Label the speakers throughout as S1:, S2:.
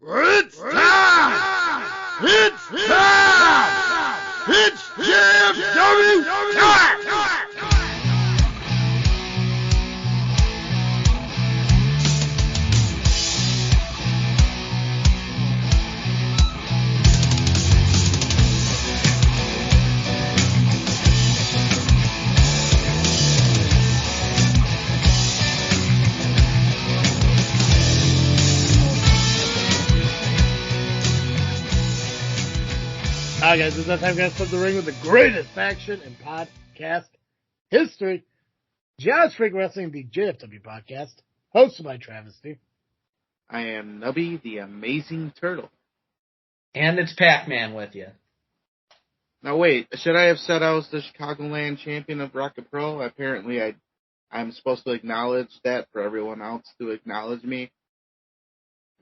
S1: It's time! It's time! It's JFW time!
S2: Alright guys, it's that time to flip the ring with the greatest action in podcast history. John's Freak Wrestling, the JFW Podcast, hosted by Travis D.
S3: I am Nubby, the Amazing Turtle.
S4: And it's Pacman with you.
S3: Now wait, should I have said I was the Chicagoland champion of Rocket Pro? Apparently I'm supposed to acknowledge that for everyone else to acknowledge me.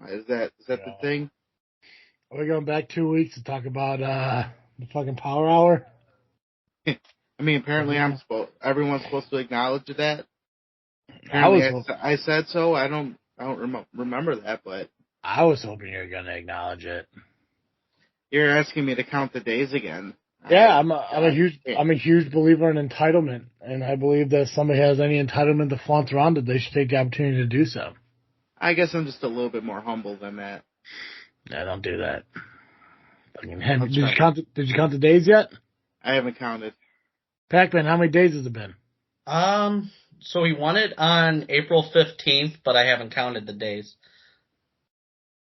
S3: Is that the thing?
S2: Are we going back 2 weeks to talk about the fucking Power Hour?
S3: I mean, apparently everyone's supposed to acknowledge that. I said so. I don't remember that, but
S2: I was hoping you were going to acknowledge it.
S3: You're asking me to count the days again.
S2: Yeah, I'm a huge believer in entitlement, and I believe that if somebody has any entitlement to flaunt around it, they should take the opportunity to do so.
S3: I guess I'm just a little bit more humble than that.
S2: No, don't do that. Did you count the days yet?
S3: I haven't counted.
S2: Pacman, how many days has it been?
S4: So we won it on April 15th, but I haven't counted the days.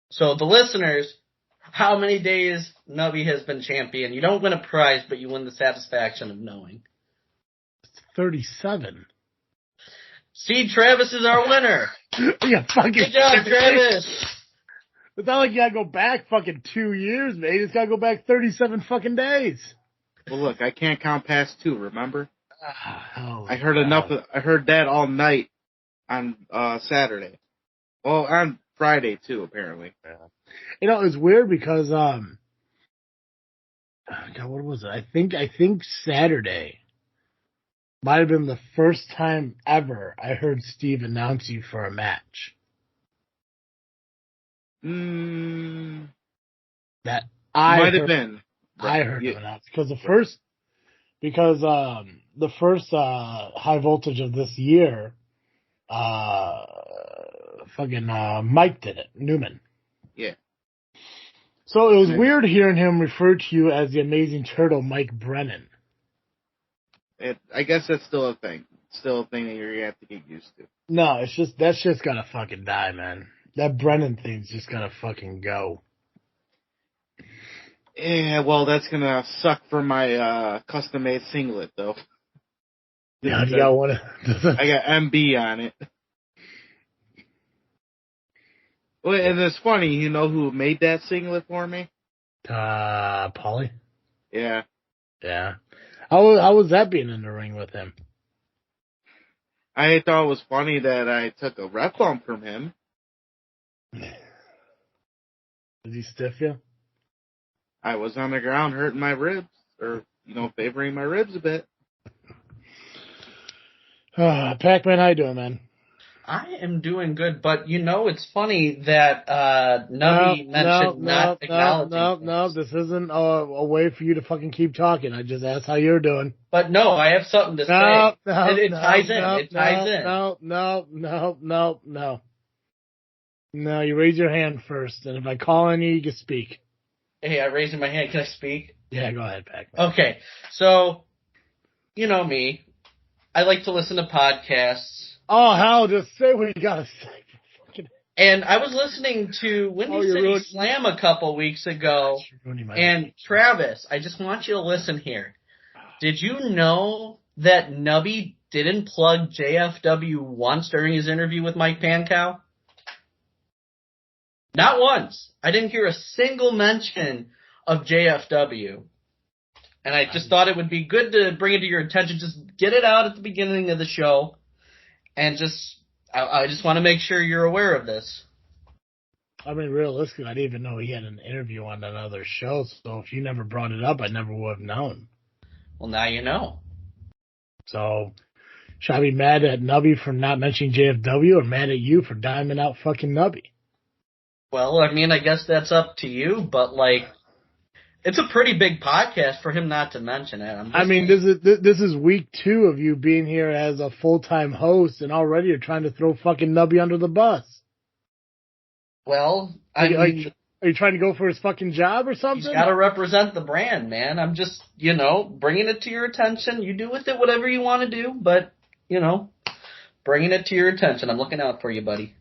S4: So the listeners, how many days Nubby has been champion? You don't win a prize, but you win the satisfaction of knowing.
S2: It's 37.
S4: See, Travis is our winner.
S2: Yeah, fucking
S4: good job, Travis.
S2: It's not like you gotta go back fucking 2 years, mate. It's gotta go back 37 fucking days.
S3: Well, look, I can't count past 2, remember?
S2: I
S3: heard enough. I heard that all night on Saturday. Well, on Friday, too, apparently.
S2: Yeah. You know, it's weird because, God, what was it? I think Saturday might have been the first time ever I heard Steve announce you for a match. That
S3: might have been.
S2: I heard him announce because the first high voltage of this year, Mike did it, Newman.
S3: Yeah.
S2: So it was weird hearing him refer to you as the Amazing Turtle, Mike Brennan.
S3: I guess that's still a thing. Still a thing that you're gonna have to get used to.
S2: No, that's just gotta fucking die, man. That Brennan thing's just gotta fucking go.
S3: Yeah, well, that's gonna suck for my custom-made singlet, though.
S2: Yeah, you got one.
S3: I got MB on it. Well, and it's funny, you know who made that singlet for me?
S2: Paulie?
S3: Yeah.
S2: Yeah. How was that being in the ring with him?
S3: I thought it was funny that I took a rep bump from him.
S2: Did he stiff you?
S3: I was on the ground hurting my ribs, or, favoring my ribs a bit.
S2: Pacman, how you doing, man?
S4: I am doing good, but it's funny that Nubby mentioned not acknowledging.
S2: No, this isn't a way for you to fucking keep talking. I just asked how you're doing.
S4: But no, I have something to say. It ties in.
S2: No. No, you raise your hand first, and if I call on you, you can speak.
S4: Hey, I'm raising my hand. Can I speak?
S2: Yeah, go ahead, Pacman.
S4: Okay, so, you know me. I like to listen to podcasts.
S2: Oh, hell, just say what you gotta say.
S4: And I was listening to Windy City Slam a couple weeks ago, and Travis, I just want you to listen here. Did you know that Nubby didn't plug JFW once during his interview with Mike Pankow? Not once. I didn't hear a single mention of JFW. And I just thought it would be good to bring it to your attention. Just get it out at the beginning of the show. And I just want to make sure you're aware of this.
S2: I mean, realistically, I didn't even know he had an interview on another show. So if you never brought it up, I never would have known.
S4: Well, now you know.
S2: So should I be mad at Nubby for not mentioning JFW or mad at you for diming out fucking Nubby?
S4: Well, I mean, I guess that's up to you, but, like, it's a pretty big podcast for him not to mention it.
S2: I mean, this is week 2 of you being here as a full-time host, and already you're trying to throw fucking Nubby under the bus.
S4: Well,
S2: Are you trying to go for his fucking job or something?
S4: He's got to represent the brand, man. I'm just, bringing it to your attention. You do with it whatever you want to do, but, bringing it to your attention. I'm looking out for you, buddy.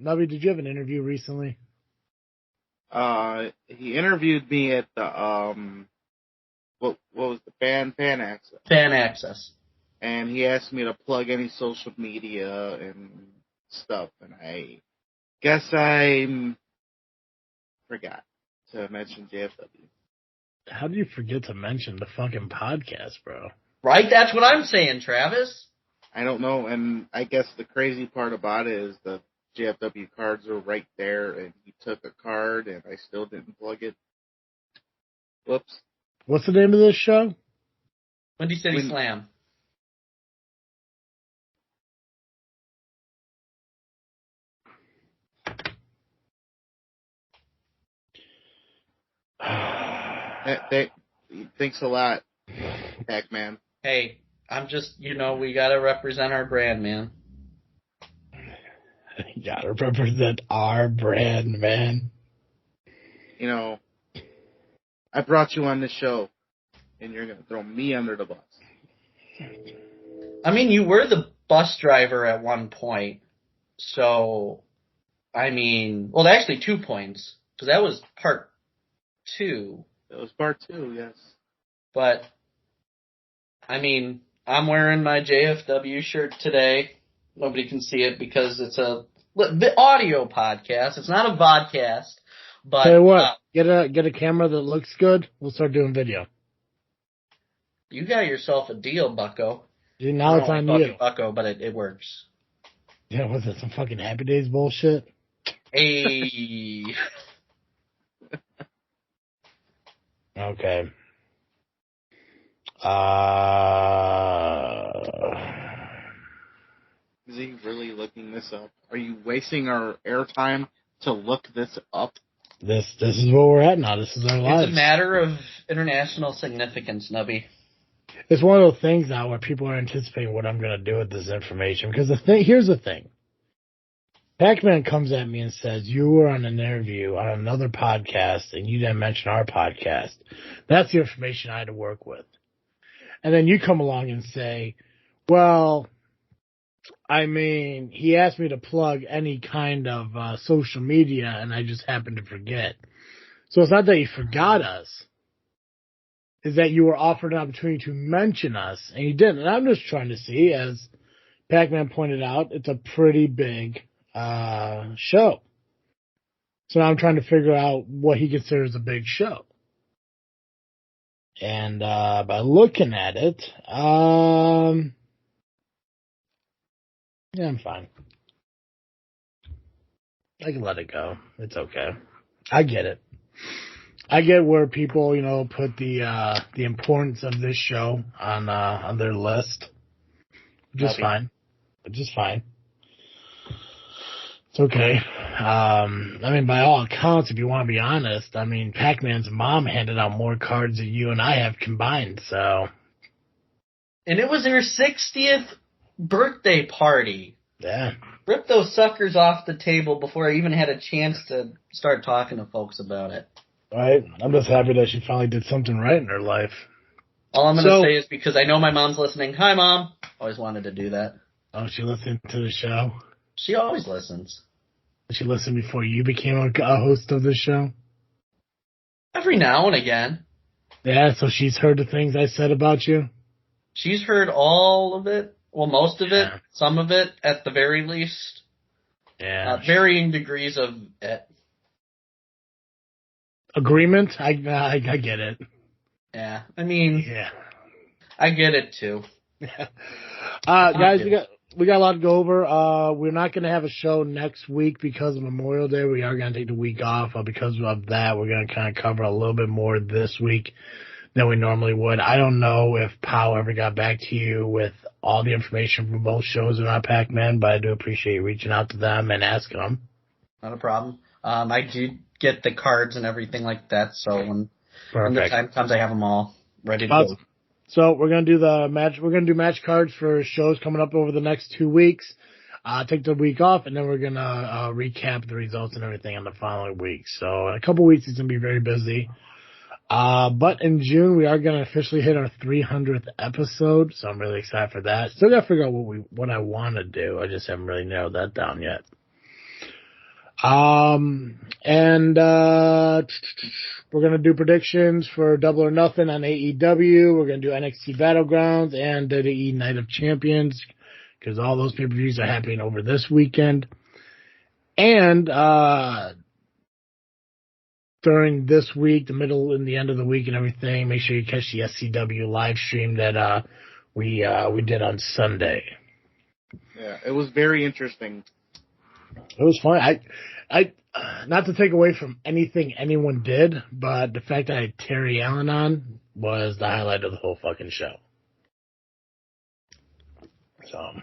S2: Nubby, did you have an interview recently?
S3: He interviewed me at the, what was the Fan Access?
S4: Fan Access.
S3: And he asked me to plug any social media and stuff, and I guess I forgot to mention JFW.
S2: How do you forget to mention the fucking podcast, bro?
S4: Right? That's what I'm saying, Travis.
S3: I don't know, and I guess the crazy part about it is the JFW cards are right there, and he took a card, and I still didn't plug it. Whoops.
S2: What's the name of this show?
S4: Windy City Slam.
S3: Thanks a lot, Pacman.
S4: Hey, I'm just, we gotta represent our brand, man.
S2: You gotta represent our brand, man.
S3: I brought you on this show, and you're gonna throw me under the bus.
S4: I mean, you were the bus driver at one point, so, well, actually 2 points, because that was part 2.
S3: That was part 2, yes.
S4: But, I'm wearing my JFW shirt today. Nobody can see it because it's a audio podcast. It's not a vodcast. But
S2: tell you what, get a camera that looks good. We'll start doing video.
S4: You got yourself a deal, Bucko.
S2: Dude, now it's on you.
S4: Bucko, but it works.
S2: Yeah, was it some fucking Happy Days bullshit?
S4: Hey.
S2: Okay.
S3: Is he really looking this up? Are you wasting our airtime to look this up?
S2: This is where we're at now. This is our lives.
S4: It's a matter of international significance, Nubby.
S2: It's one of those things now where people are anticipating what I'm going to do with this information. Because here's the thing. Pacman comes at me and says, you were on an interview on another podcast and you didn't mention our podcast. That's the information I had to work with. And then you come along and say, well, he asked me to plug any kind of social media and I just happened to forget. So it's not that you forgot us. Is that you were offered an opportunity to mention us and you didn't. And I'm just trying to see, as Pacman pointed out, it's a pretty big show. So now I'm trying to figure out what he considers a big show. And by looking at it, yeah, I'm fine. I can let it go. It's okay. I get it. I get where people, put the importance of this show on their list. Just fine. Just fine. It's okay. By all accounts, if you want to be honest, Pacman's mom handed out more cards than you and I have combined, so.
S4: And it was her 60th birthday party.
S2: Yeah.
S4: Rip those suckers off the table before I even had a chance to start talking to folks about it.
S2: Right. I'm just happy that she finally did something right in her life.
S4: All I'm going to say is because I know my mom's listening. Hi, Mom. Always wanted to do that.
S2: Oh, she listened to the show?
S4: She always listens.
S2: Did she listen before you became a host of this show?
S4: Every now and again.
S2: Yeah, so she's heard the things I said about you?
S4: She's heard all of it. Well, most of it. Some of it, at the very least.
S2: Yeah.
S4: Varying degrees of it.
S2: Agreement? I get it.
S4: Yeah. Yeah. I get it too.
S2: Guys, we got a lot to go over. We're not going to have a show next week because of Memorial Day. We are going to take the week off. Because of that, we're going to kind of cover a little bit more this week than we normally would. I don't know if POW ever got back to you with all the information from both shows or not, Pacman, but I do appreciate you reaching out to them and asking them.
S4: Not a problem. I did get the cards and everything like that, so when the time comes, I have them all ready to go.
S2: So we're gonna do match cards for shows coming up over the next 2 weeks. Take the week off, and then we're gonna recap the results and everything on the following week. So in a couple weeks, it's gonna be very busy. But in June, we are gonna officially hit our 300th episode, so I'm really excited for that. Still gotta figure out what I want to do. I just haven't really narrowed that down yet. We're going to do predictions for Double or Nothing on AEW. We're going to do NXT Battlegrounds and WWE Night of Champions because all those pay-per-views are happening over this weekend. And during this week, the middle and the end of the week and everything, make sure you catch the SCW live stream that we did on Sunday.
S3: Yeah, it was very interesting.
S2: It was fun. I not to take away from anything anyone did, but the fact that I had Terry Allen on was the highlight of the whole fucking show. So, I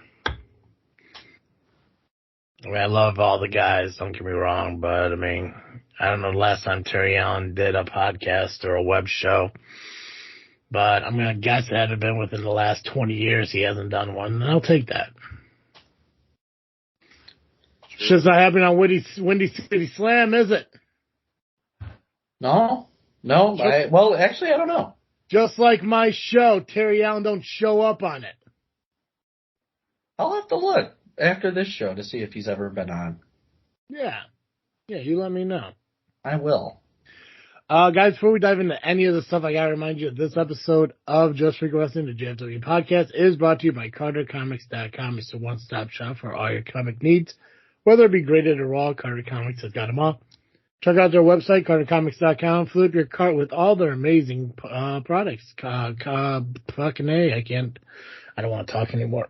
S2: mean, I love all the guys, don't get me wrong, but I mean, I don't know the last time Terry Allen did a podcast or a web show, but I'm going to guess it had been within the last 20 years he hasn't done one, and I'll take that. Shit's not happening on Windy City Slam, is it?
S4: No. Well, actually, I don't know.
S2: Just like my show, Terry Allen don't show up on it.
S4: I'll have to look after this show to see if he's ever been on.
S2: Yeah, you let me know.
S4: I will.
S2: Guys, before we dive into any of the stuff, I gotta remind you that this episode of Just Freak Wrestling, the JFW Podcast, is brought to you by CarterComics.com. It's a one-stop shop for all your comic needs. Whether it be graded or raw, Carter Comics has got them all. Check out their website, CarterComics.com. Flip your cart with all their amazing products. Fucking A, I don't want to talk anymore.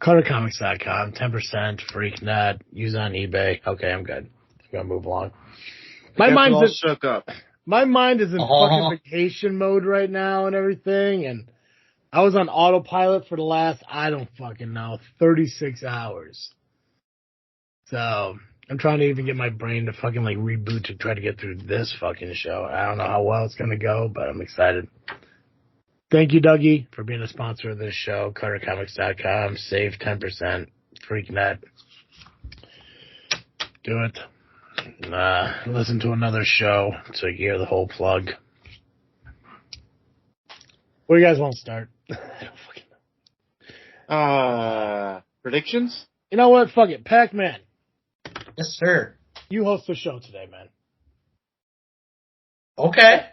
S2: CarterComics.com, 10%, FreakNet, use on eBay. Okay, I'm good. I'm going to move along. My mind's
S3: shook up.
S2: My mind is in fucking vacation mode right now and everything, and I was on autopilot for the last, I don't fucking know, 36 hours. So, I'm trying to even get my brain to fucking like reboot to try to get through this fucking show. I don't know how well it's going to go, but I'm excited. Thank you, Dougie, for being a sponsor of this show. CarterComics.com, save 10%, FreakNet. Do it. Listen to another show so you hear the whole plug. Where do you guys want to start? I don't fucking
S3: know. Predictions?
S2: You know what? Fuck it. Pacman.
S4: Yes, sir.
S2: You host the show today, man.
S4: Okay.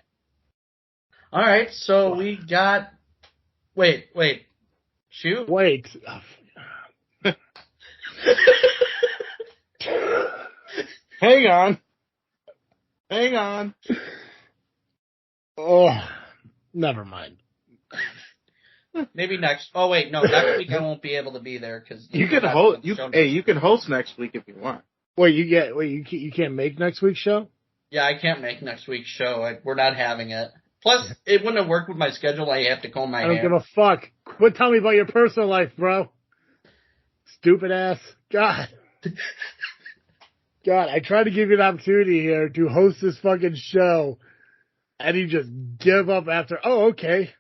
S4: All right. So we got. Wait. Shoot.
S2: Wait.
S3: Hang on.
S2: Oh, never mind.
S4: Maybe next. Oh wait, no. Next week I won't be able to be there because
S3: you can host. You can host next week if you want.
S2: Wait, you can't make next week's show?
S4: Yeah, I can't make next week's show. We're not having it. Plus, it wouldn't have worked with my schedule. I have to comb my hair.
S2: I don't give a fuck. Quit telling me about your personal life, bro. Stupid ass. God, I tried to give you an opportunity here to host this fucking show, and you just give up after. Oh, okay.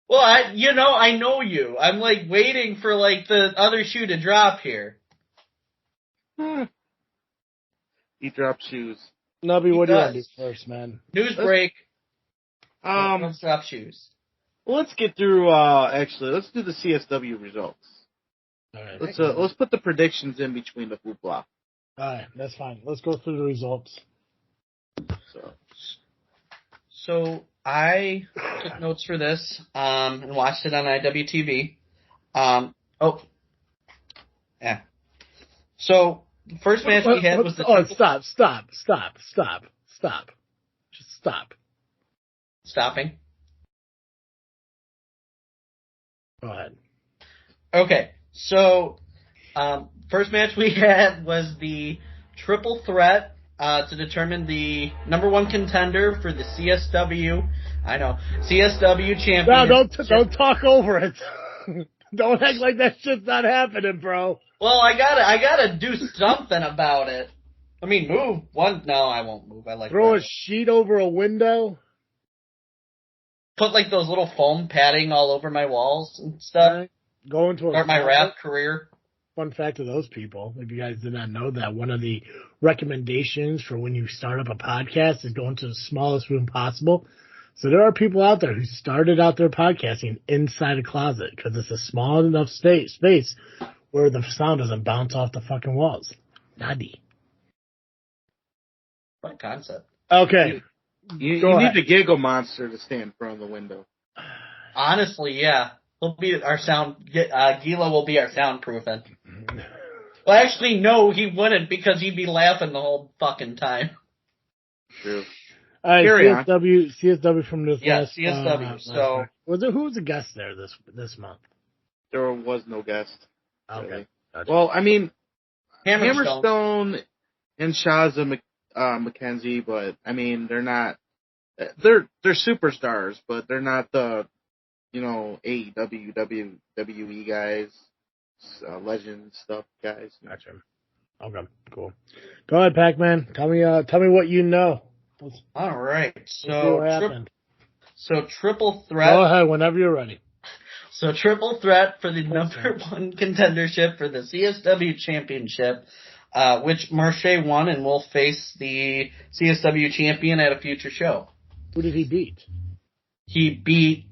S4: Well, I know you. I'm like waiting for like the other shoe to drop here.
S3: He dropped shoes.
S2: Nubby, what do you want to do first, man?
S4: News break. Drop shoes.
S3: Well, let's get through. Actually, let's do the CSW results.
S2: All right.
S3: Let's put the predictions in between the hoopla.
S2: All right, that's fine. Let's go through the results.
S4: So I took notes for this and watched it on IWTV. Yeah. So the first match we had was the.
S2: Oh, stop! Just stop.
S4: Stopping.
S2: Go ahead.
S4: Okay, so first match we had was the triple threat to determine the number one contender for the CSW. I know CSW champion.
S2: No, don't talk over it. Don't act like that shit's not happening, bro.
S4: Well, I gotta do something about it. I mean, move one. No, I won't move. I like
S2: throw
S4: that.
S2: a sheet over a window.
S4: Put like those little foam padding all over my walls and stuff.
S2: Right. Go into
S4: Start my rap career.
S2: Fun fact to those people, if you guys did not know that, one of the recommendations for when you start up a podcast is go into the smallest room possible. So there are people out there who started out their podcasting inside a closet because it's a small enough space where the sound doesn't bounce off the fucking walls. Nubby.
S4: Fun concept.
S2: Okay.
S3: You need the giggle monster to stand in front of the window.
S4: Honestly, yeah. He'll be our sound. Gila will be our soundproofing. Well, actually, no, he wouldn't because he'd be laughing the whole fucking time.
S3: True.
S2: All right, CSW from this last.
S4: CSW. So
S2: who was the guest there this month?
S3: There was no guest.
S2: Okay.
S3: Really.
S2: Gotcha.
S3: Well, I mean,
S4: Hammerstone
S3: and Shaza McKenzie, but I mean, they're not. They're superstars, but they're not the AEW, WWE guys, legend stuff guys.
S2: Gotcha. Okay, cool. Go ahead, Pacman. Tell me what you know.
S4: All right.
S2: So
S4: triple threat.
S2: Go ahead whenever you're ready.
S4: So triple threat for the number one contendership for the CSW championship, which Marche won and will face the CSW champion at a future show.
S2: Who did he beat?
S4: He beat.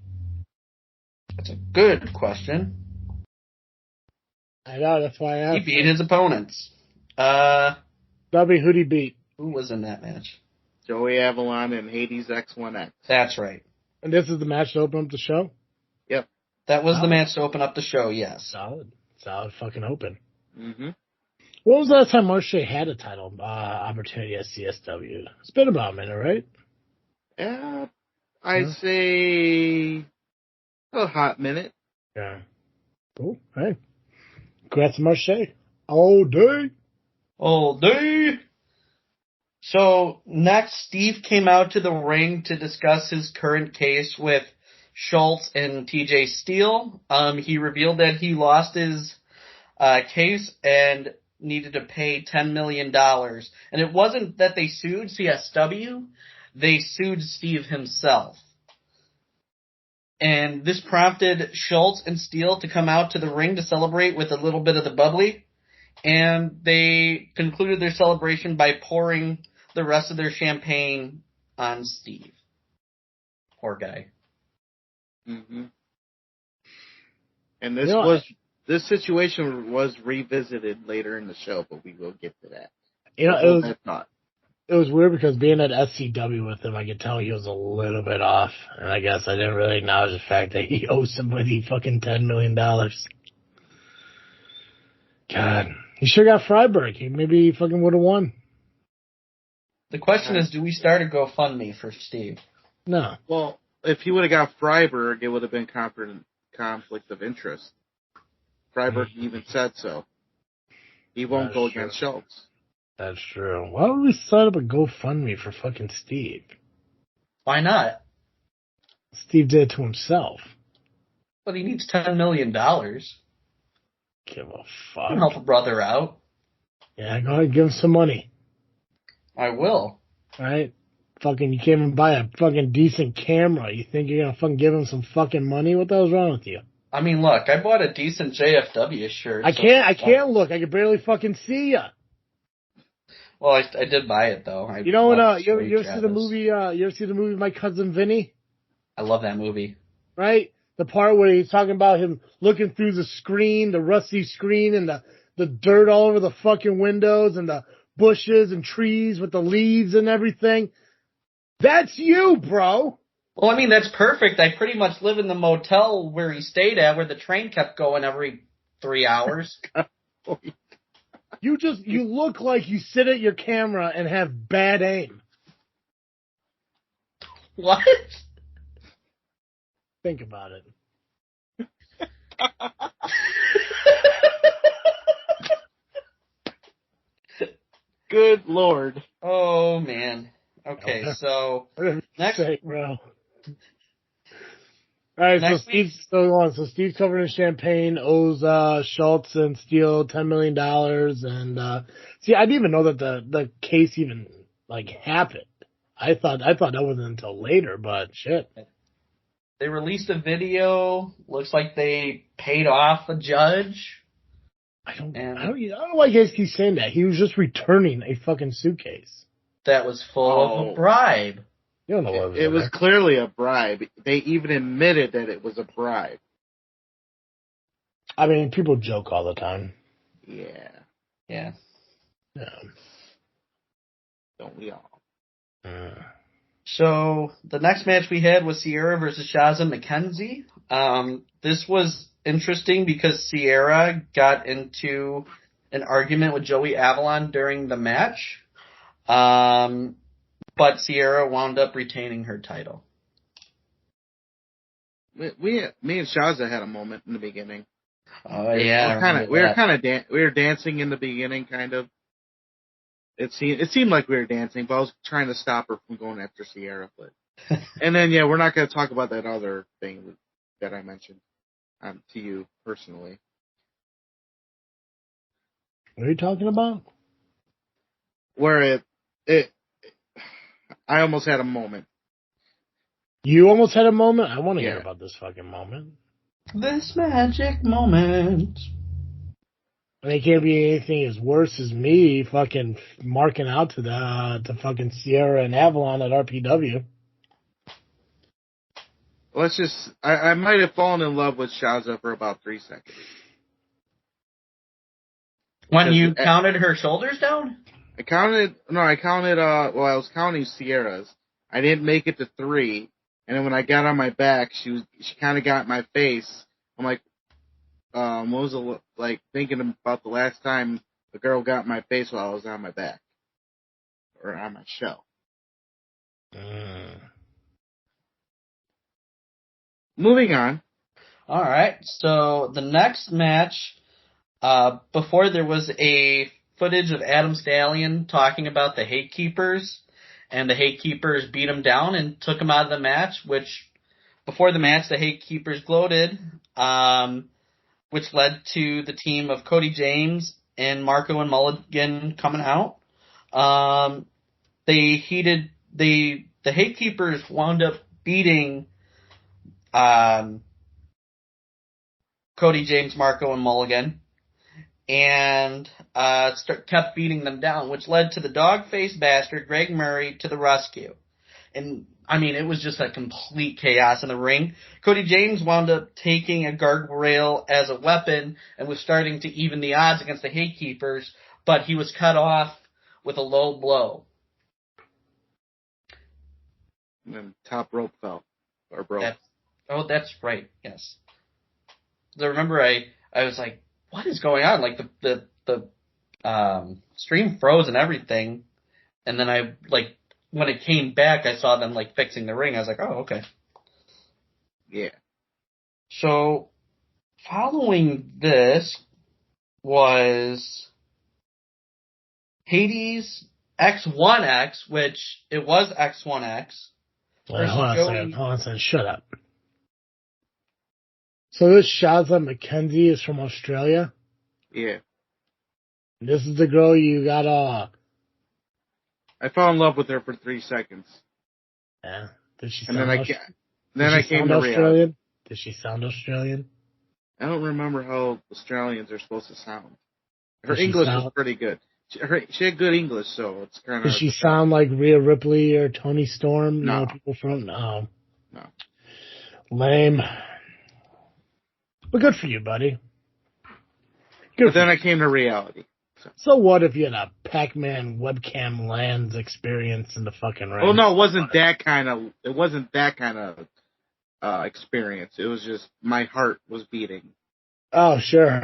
S4: That's a good question.
S2: I know, that's why I asked.
S4: He beat his opponents.
S2: Nubby, who'd he beat?
S4: Who was in that match?
S3: Joey Avalon and Hades X1X.
S4: That's right.
S2: And this is the match to open up the show?
S3: Yep.
S4: That was the match to open up the show, yes.
S2: Solid fucking open.
S3: Mm-hmm.
S2: When was the last time Marche had a title opportunity at CSW? It's been about a minute, right?
S3: Yeah, I'd say a hot minute.
S2: Yeah. Cool. Hey. Congrats to Marche. All day.
S4: All day. So next, Steve came out to the ring to discuss his current case with Schultz and TJ Steele. He revealed that he lost his case and needed to pay $10 million. And it wasn't that they sued CSW. They sued Steve himself. And this prompted Schultz and Steele to come out to the ring to celebrate with a little bit of the bubbly. And they concluded their celebration by pouring the rest of their champagne on Steve. Poor guy.
S3: Mm-hmm. And this situation was revisited later in the show, but we will get to that.
S2: It was weird because being at SCW with him, I could tell he was a little bit off. And I guess I didn't really acknowledge the fact that he owes somebody fucking $10 million. God. He sure got Freiburg. Maybe he fucking would have won.
S4: The question is, do we start a GoFundMe for Steve?
S2: No.
S3: Well, if he would have got Freiburg, it would have been conflict of interest. Freiburg even said so. He won't go against Schultz.
S2: That's true. Why would we set up a GoFundMe for fucking Steve?
S4: Why not?
S2: Steve did it to himself.
S4: But he needs $10 million.
S2: Give a fuck.
S4: Help a brother out.
S2: Yeah, go ahead and give him some money.
S4: I will.
S2: Right? Fucking, you can't even buy a fucking decent camera. You think you're gonna fucking give him some fucking money? What the hell's wrong with you?
S4: I mean, look, I bought a decent JFW shirt.
S2: I can't look. I can barely fucking see ya.
S4: Well, I did buy it though.
S2: You ever see the movie? You ever see the movie My Cousin Vinny?
S4: I love that movie.
S2: Right, the part where he's talking about him looking through the screen, the rusty screen, and the dirt all over the fucking windows, and the bushes and trees with the leaves and everything. That's you, bro.
S4: Well, I mean, that's perfect. I pretty much live in the motel where he stayed at, where the train kept going every 3 hours.
S2: You look like you sit at your camera and have bad aim.
S4: What?
S2: Think about it.
S3: Good Lord.
S4: Oh, man. Okay, so next,
S2: bro. All right,
S4: Next week?
S2: So Steve's covered in champagne, owes Schultz and Steele $10 million, and see, I didn't even know that the case even happened. I thought that wasn't until later, but shit.
S4: They released a video. Looks like they paid off a judge.
S2: I don't know why you guys keep saying that. He was just returning a fucking suitcase
S4: That was full of a bribe.
S2: You don't know what
S3: it was clearly a bribe. They even admitted that it was a bribe.
S2: I mean, people joke all the time.
S3: Yeah.
S4: Yeah.
S3: Don't we all?
S4: So the next match we had was Sierra versus Shazza McKenzie. This was interesting because Sierra got into an argument with Joey Avalon during the match. But Sierra wound up retaining her title.
S3: Me and Shazza had a moment in the beginning.
S4: Oh yeah,
S3: we were dancing in the beginning, kind of. It seemed like we were dancing, but I was trying to stop her from going after Sierra. But and then we're not going to talk about that other thing that I mentioned to you personally.
S2: What are you talking about?
S3: Where I almost had a moment.
S2: You almost had a moment? I want to hear about this fucking moment.
S4: This magic moment.
S2: And it can't be anything as worse as me fucking marking out to fucking Sierra and Avalon at RPW.
S3: I might have fallen in love with Shazza for about 3 seconds.
S4: When you counted her shoulders down?
S3: I was counting Sierra's. I didn't make it to 3, and then when I got on my back, she kind of got in my face. I'm like, what was it like thinking about the last time the girl got in my face while I was on my back? Or on my shell. Moving on.
S4: Alright, so the next match, before there was a footage of Adam Stallion talking about the Hate Keepers, and the Hate Keepers beat him down and took him out of the match, which, before the match, the Hate Keepers gloated, which led to the team of Cody James and Marco and Mulligan coming out. The Hate Keepers wound up beating Cody James, Marco, and Mulligan, and kept beating them down, which led to the dog-faced bastard Greg Murray to the rescue. And I mean, it was just a complete chaos in the ring. Cody James wound up taking a guardrail as a weapon and was starting to even the odds against the Hate Keepers, but he was cut off with a low blow.
S3: And then top rope fell. Or broke.
S4: That's right, yes. I remember I was like, what is going on? Like, the stream froze and everything, and then when it came back, I saw them, fixing the ring. I was like, oh, okay.
S3: Yeah.
S4: So, following this was Hades X1X, which it was X1X.
S2: Hold on a second. Shut up. So this Shazza McKenzie is from Australia?
S3: Yeah.
S2: This is the girl you got
S3: I fell in love with her for 3 seconds.
S2: Yeah. Did she
S3: sound
S2: I came to Australian? Did she sound Australian?
S3: I don't remember how Australians are supposed to sound. Her English was pretty good. She had good English, so it's kind of...
S2: Did she sound like Rhea Ripley or Toni Storm?
S3: No.
S2: People from... No.
S3: No.
S2: Lame. But good for you, buddy.
S3: But then I came to reality.
S2: So what if you had a Pacman webcam lands experience in the fucking ring?
S3: Oh no, it wasn't that kind of experience. It was just my heart was beating.
S2: Oh, sure.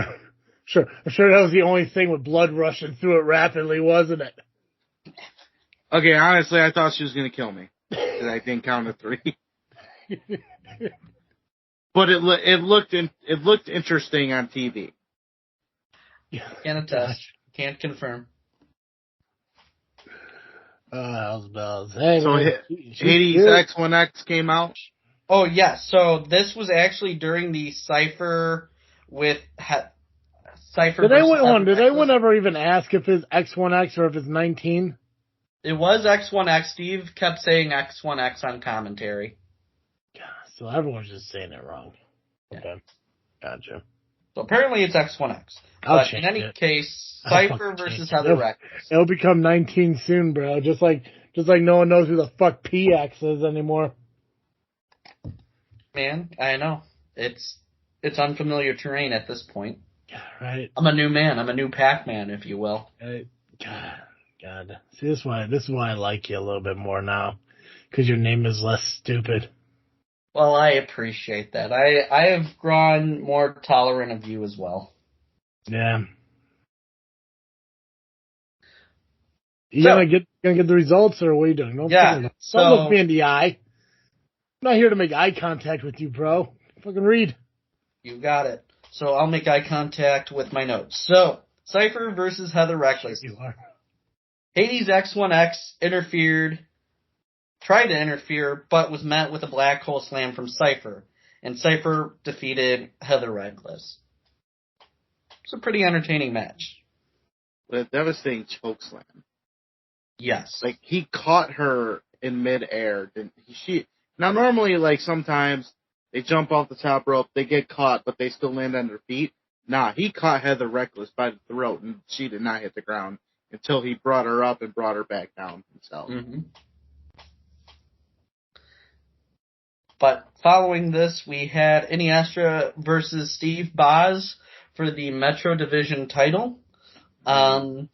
S2: Sure. I'm sure that was the only thing with blood rushing through it rapidly, wasn't it?
S3: Okay, honestly, I thought she was going to kill me. Because I didn't count to 3. But it looked interesting on TV.
S4: Can't attest. Can't confirm.
S2: Bells. Hey,
S3: so
S2: man,
S3: Hades X1X came out.
S4: Oh, yes. So this was actually during the Cypher with Cypher.
S2: Did anyone ever even ask if it's X1X or if it's 19?
S4: It was X1X. Steve kept saying X1X on commentary.
S2: Yeah, so everyone's just saying it wrong.
S4: Yeah.
S2: Okay. Gotcha.
S4: So apparently it's X1X. But in any case, Cypher versus Heather Reckless.
S2: It'll become 19 soon, bro. Just like no one knows who the fuck PX is anymore.
S4: Man, I know. It's unfamiliar terrain at this point.
S2: Yeah, right.
S4: I'm a new man. I'm a new Pacman, if you will.
S2: God. See, this is why I like you a little bit more now. Because your name is less stupid.
S4: Well, I appreciate that. I have grown more tolerant of you as well.
S2: Yeah. You gonna get the results, or what are you doing? Don't look me in the eye. I'm not here to make eye contact with you, bro. Fucking read.
S4: You got it. So I'll make eye contact with my notes. So, Cypher versus Heather Reckless.
S2: You are.
S4: Hades X1X tried to interfere, but was met with a black hole slam from Cypher. And Cypher defeated Heather Reckless. It's a pretty entertaining match.
S3: A devastating choke slam.
S4: Yes.
S3: Like, he caught her in midair. Now, normally, like, sometimes they jump off the top rope, they get caught, but they still land on their feet. Nah, he caught Heather Reckless by the throat, and she did not hit the ground until he brought her up and brought her back down himself.
S4: Mm-hmm. But following this, we had Iniestra versus Steve Boz for the Metro Division title. And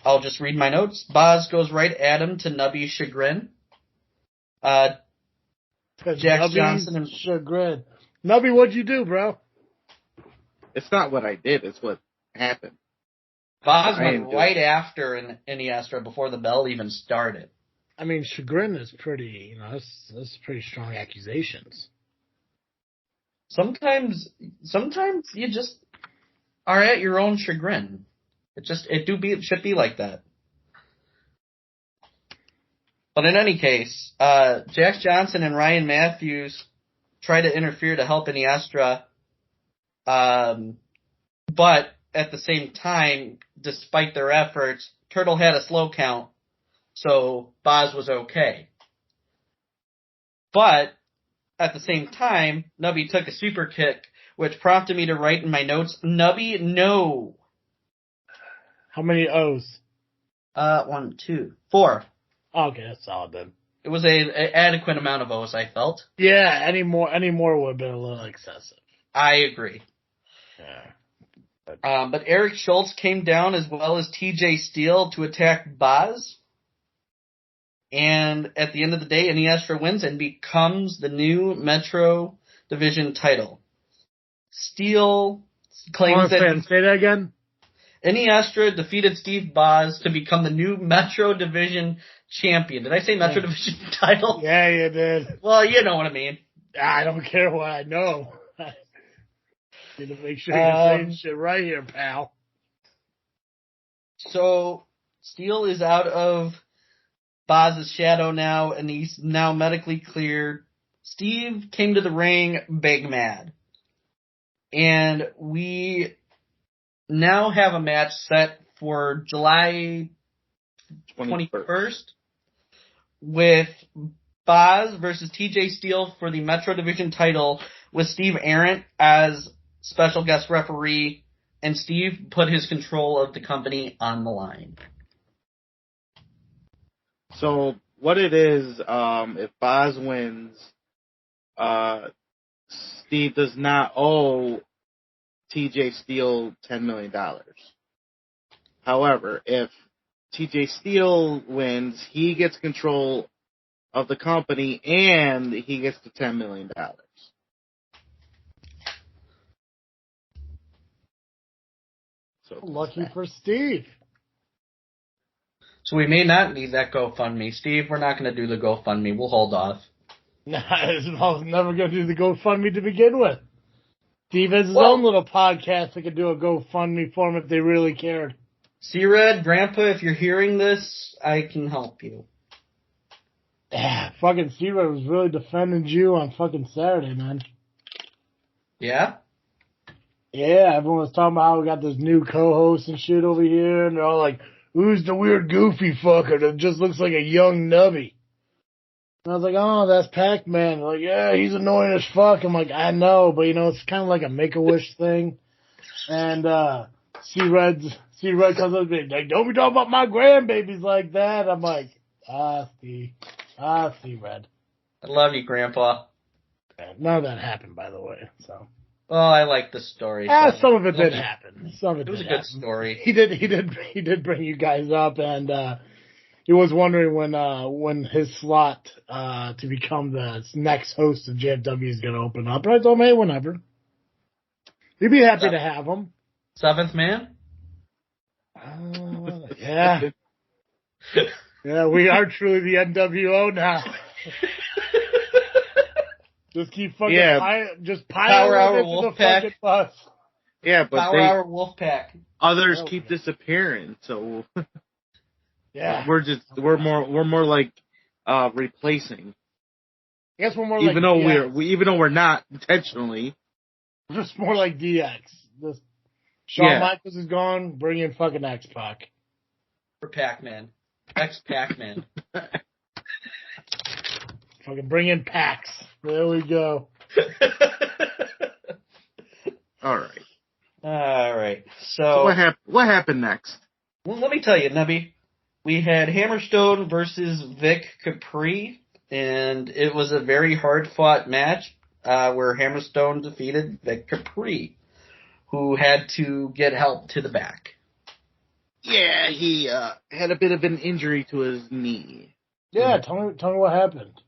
S4: I'll just read my notes. Boz goes right at him to Nubby's chagrin. Jax Johnson and
S2: chagrin. Nubby, what'd you do, bro?
S3: It's not what I did, it's what happened.
S4: Boz went right after Iniestra before the bell even started.
S2: I mean, chagrin is pretty, that's pretty strong accusations.
S4: Sometimes you just are at your own chagrin. It should be like that. But in any case, Jax Johnson and Ryan Matthews try to interfere to help Iniestra, but at the same time, despite their efforts, Turtle had a slow count, so Boz was okay. But at the same time, Nubby took a super kick, which prompted me to write in my notes, Nubby, no.
S2: How many O's?
S4: 1, 2, 4.
S2: Okay, that's solid then.
S4: It was an adequate amount of O's, I felt.
S2: Yeah, any more would have been a little excessive.
S4: I agree.
S2: Yeah.
S4: But Eric Schultz came down as well as TJ Steele to attack Boz. And at the end of the day, Iniestra wins and becomes the new Metro Division title. Steele claims that...
S2: Say that again?
S4: Iniestra defeated Steve Boz to become the new Metro Division champion. Did I say Metro Division title?
S2: Yeah, you did.
S4: Well, you know what I mean.
S2: I don't care what I know. Need to make sure you're saying shit right here, pal.
S4: So, Steele is out of Boz's shadow now, and he's now medically cleared. Steve came to the ring big mad. And we now have a match set for July 21st with Boz versus TJ Steele for the Metro Division title with Steve Arndt as special guest referee, and Steve put his control of the company on the line.
S3: So what it is, if Boz wins, Steve does not owe TJ Steele $10 million. However, if TJ Steele wins, he gets control of the company and he gets the $10 million. So
S2: lucky for Steve.
S4: So we may not need that GoFundMe. Steve, we're not going to do the GoFundMe. We'll hold off.
S2: Nah, I was never going to do the GoFundMe to begin with. Steve has his own little podcast that could do a GoFundMe for him if they really cared.
S4: C-Red, Grandpa, if you're hearing this, I can help you.
S2: Yeah, fucking C-Red was really defending you on fucking Saturday, man.
S4: Yeah?
S2: Yeah, everyone was talking about how we got this new co-host and shit over here, and they're all like, who's the weird goofy fucker that just looks like a young Nubby? And I was like, oh, that's Pacman. Like, yeah, he's annoying as fuck. I'm like, I know, but it's kind of like a Make-A-Wish thing. And, C-Red comes up to me, like, don't be talking about my grandbabies like that. I'm like, C-Red.
S4: I love you, Grandpa.
S2: None of that happened, by the way, so.
S4: Oh, I like the story.
S2: Some of it did happen. Some of it
S4: was
S2: did
S4: a good
S2: happen.
S4: story.
S2: He did bring you guys up, and he was wondering when his slot to become the next host of JFW is going to open up. And I told him, hey, whenever. He'd be happy to have him.
S4: Seventh man?
S2: Yeah. Yeah, we are truly the NWO now. Just keep fucking just pile into the fucking bus.
S3: Yeah, but
S4: Power Hour Wolfpack.
S3: Others keep disappearing, so
S2: yeah,
S3: we're more like replacing.
S2: I guess we're more
S3: even
S2: like
S3: though we're not intentionally.
S2: We're just more like DX. Shawn Michaels is gone. Bring in fucking X-Pac.
S4: For Pacman. X-Pacman.
S2: Fucking bring in Pax. There we go.
S3: All right.
S4: So
S3: what happened next?
S4: Well, let me tell you, Nubby. We had Hammerstone versus Vic Capri, and it was a very hard-fought match where Hammerstone defeated Vic Capri, who had to get help to the back.
S3: Yeah, he had a bit of an injury to his knee.
S2: Yeah, tell me what happened.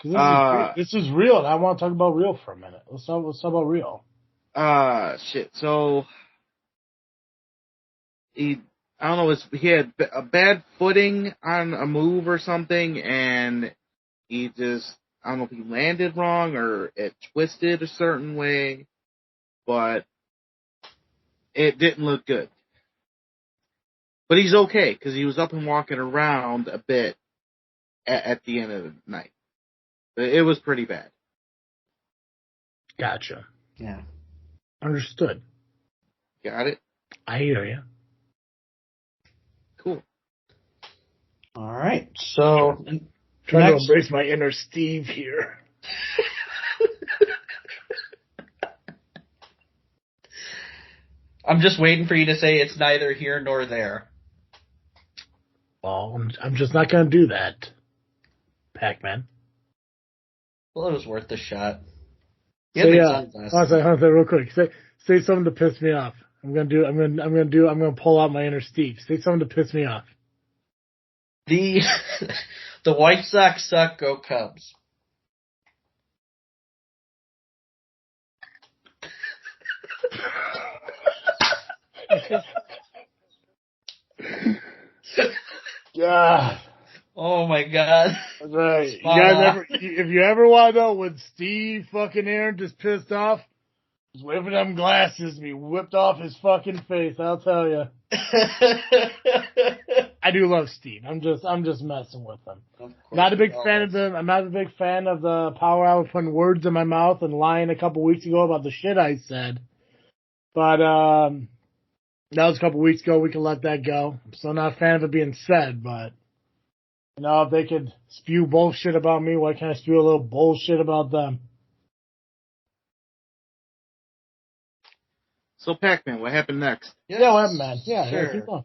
S2: Because this is real, and I want to talk about real for a minute. Let's talk about real.
S3: Shit. So he had a bad footing on a move or something, and he just, I don't know if he landed wrong or it twisted a certain way, but it didn't look good. But he's okay, because he was up and walking around a bit at the end of the night. It was pretty bad.
S2: Gotcha.
S4: Yeah.
S2: Understood.
S3: Got it?
S2: I hear you.
S4: Cool. All right. So,
S2: trying to embrace my inner Steve here.
S4: I'm just waiting for you to say it's neither here nor there.
S2: Well, I'm just not going to do that, Pacman.
S4: Well, it was worth the shot.
S2: Hold on, real quick. Say something to piss me off. I'm gonna pull out my inner Steve. Say something to piss me off.
S4: The White Sox suck. Go Cubs.
S2: God.
S4: Oh my God.
S2: That's right. You guys if you ever want to know when Steve fucking Aaron just pissed off, just wait for them glasses to be whipped off his fucking face, I'll tell you. I do love Steve. I'm just messing with him. I'm not a big fan of the Power Hour putting words in my mouth and lying a couple weeks ago about the shit I said. But that was a couple weeks ago. We can let that go. I'm still not a fan of it being said, but if they could spew bullshit about me, why can't I spew a little bullshit about them?
S3: So, Pacman, what happened next?
S2: Yeah, what happened, man? Yeah,
S4: sure.
S2: Keep going.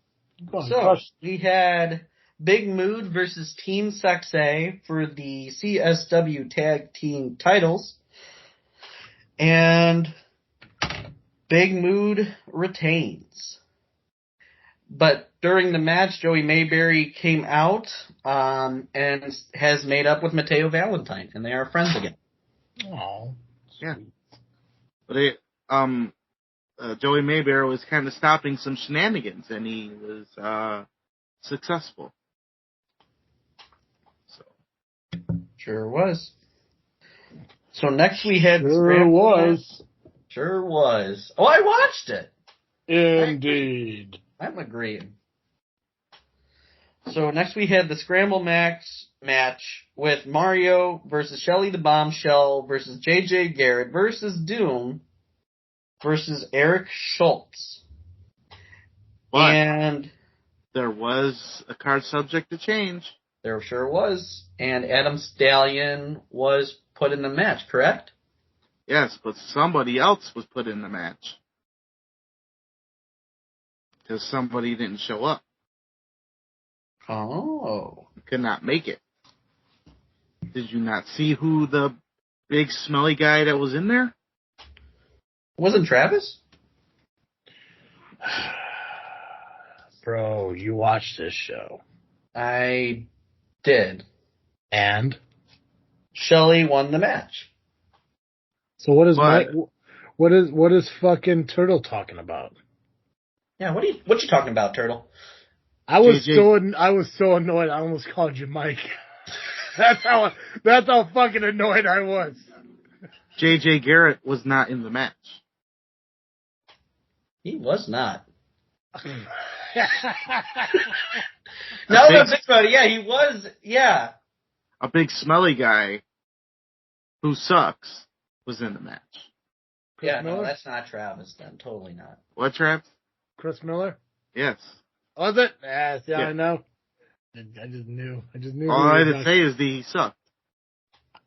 S4: So, we had Big Mood versus Team Saxe for the CSW Tag Team titles. And Big Mood retains. But during the match, Joey Mayberry came out and has made up with Mateo Valentine, and they are friends again.
S2: Oh,
S3: yeah. But Joey Mayberry was kind of stopping some shenanigans, and he was successful. So
S4: sure was. So next we had
S2: Sure
S4: was. Oh, I watched it.
S2: Indeed.
S4: I'm agreeing. So next we had the Scramble match match with Mario versus Shelly the Bombshell versus JJ Garrett versus Doom versus Eric Schultz.
S3: But
S4: and
S3: there was a card subject to change.
S4: There sure was. And Adam Stallion was put in the match, correct?
S3: Yes, but somebody else was put in the match. Because somebody didn't show up.
S4: Oh.
S3: Could not make it. Did you not see who the big smelly guy that was in there?
S4: Wasn't Travis?
S2: Bro, you watched this show.
S4: I did.
S2: And?
S4: Shelly won the match.
S2: So what is fucking Turtle talking about?
S4: Yeah, what you talking about, Turtle?
S2: I was so annoyed I almost called you Mike. That's how fucking annoyed I was.
S3: JJ Garrett was not in the match.
S4: He was not. Now that I think about it, yeah, he was, yeah.
S3: A big smelly guy who sucks was in the match.
S4: Yeah, no, that's not Travis then. Totally not.
S3: What, Trav?
S2: Chris Miller?
S3: Yes.
S2: Was it? Yeah, I know. I just knew.
S3: All I had to say is that he sucked.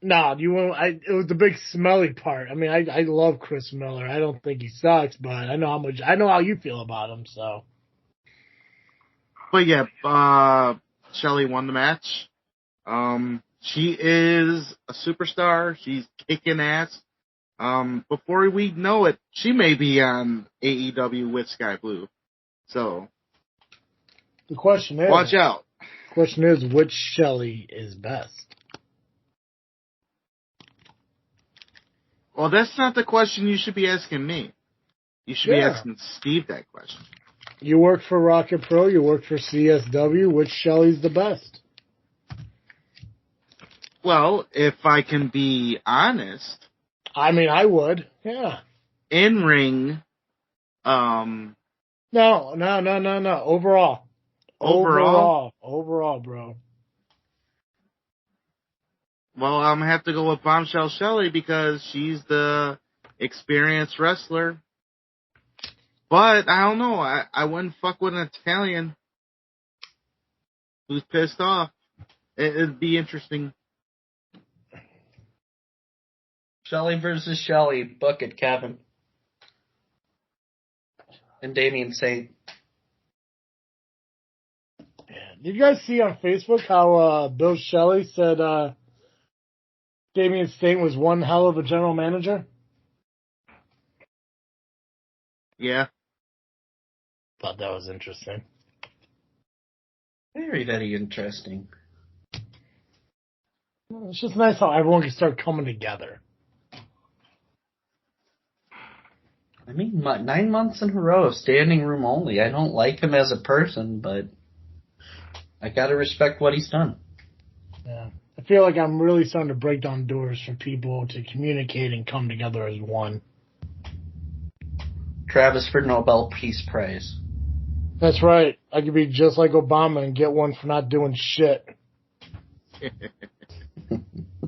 S2: No, you won't. It was the big smelly part. I mean, I love Chris Miller. I don't think he sucks, but I know how you feel about him. So,
S3: but yeah, Shelly won the match. She is a superstar. She's kicking ass. Before we know it, she may be on AEW with Sky Blue. So,
S2: the question is,
S3: watch out.
S2: The question is, which Shelly is best?
S3: Well, that's not the question you should be asking me. You should be asking Steve that question.
S2: You work for Rocket Pro, you work for CSW. Which Shelly's the best?
S3: Well, if I can be honest.
S2: I mean, I would. Yeah.
S3: In ring.
S2: No. Overall, bro.
S3: Well, I'm going to have to go with Bombshell Shelly because she's the experienced wrestler. But, I don't know. I wouldn't fuck with an Italian who's pissed off. It'd be interesting.
S4: Shelly versus Shelly. Book it, Kevin. And Damian Saint.
S2: Did you guys see on Facebook how Bill Shelley said Damian Saint was one hell of a general manager?
S3: Yeah.
S2: Thought that was interesting.
S4: Very, very interesting.
S2: It's just nice how everyone can start coming together.
S4: I mean, 9 months in a row of standing room only. I don't like him as a person, but I gotta respect what he's done.
S2: Yeah. I feel like I'm really starting to break down doors for people to communicate and come together as one.
S4: Travis for Nobel Peace Prize.
S2: That's right. I could be just like Obama and get one for not doing shit.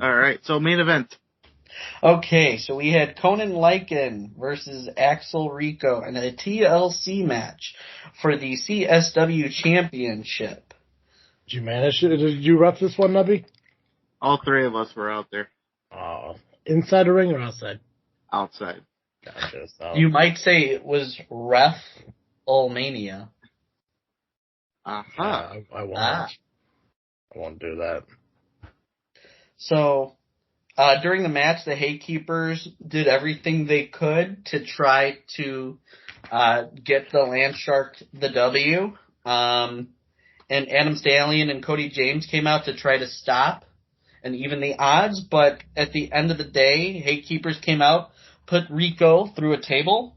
S3: All right, so main event.
S4: Okay, so we had Conan Lycan versus Axel Rico in a TLC match for the CSW Championship.
S2: Did you manage? Did you ref this one, Nubby?
S3: All three of us were out there.
S2: Inside the ring or outside?
S3: Outside.
S2: Gotcha. So.
S4: You might say it was Ref-Olmania.
S3: Uh-huh.
S2: I won't. I won't do that.
S4: So, during the match, the Haykeepers did everything they could to try to get the Land Shark the W. And Adam Stallion and Cody James came out to try to stop and even the odds, but at the end of the day, Haykeepers came out, put Rico through a table,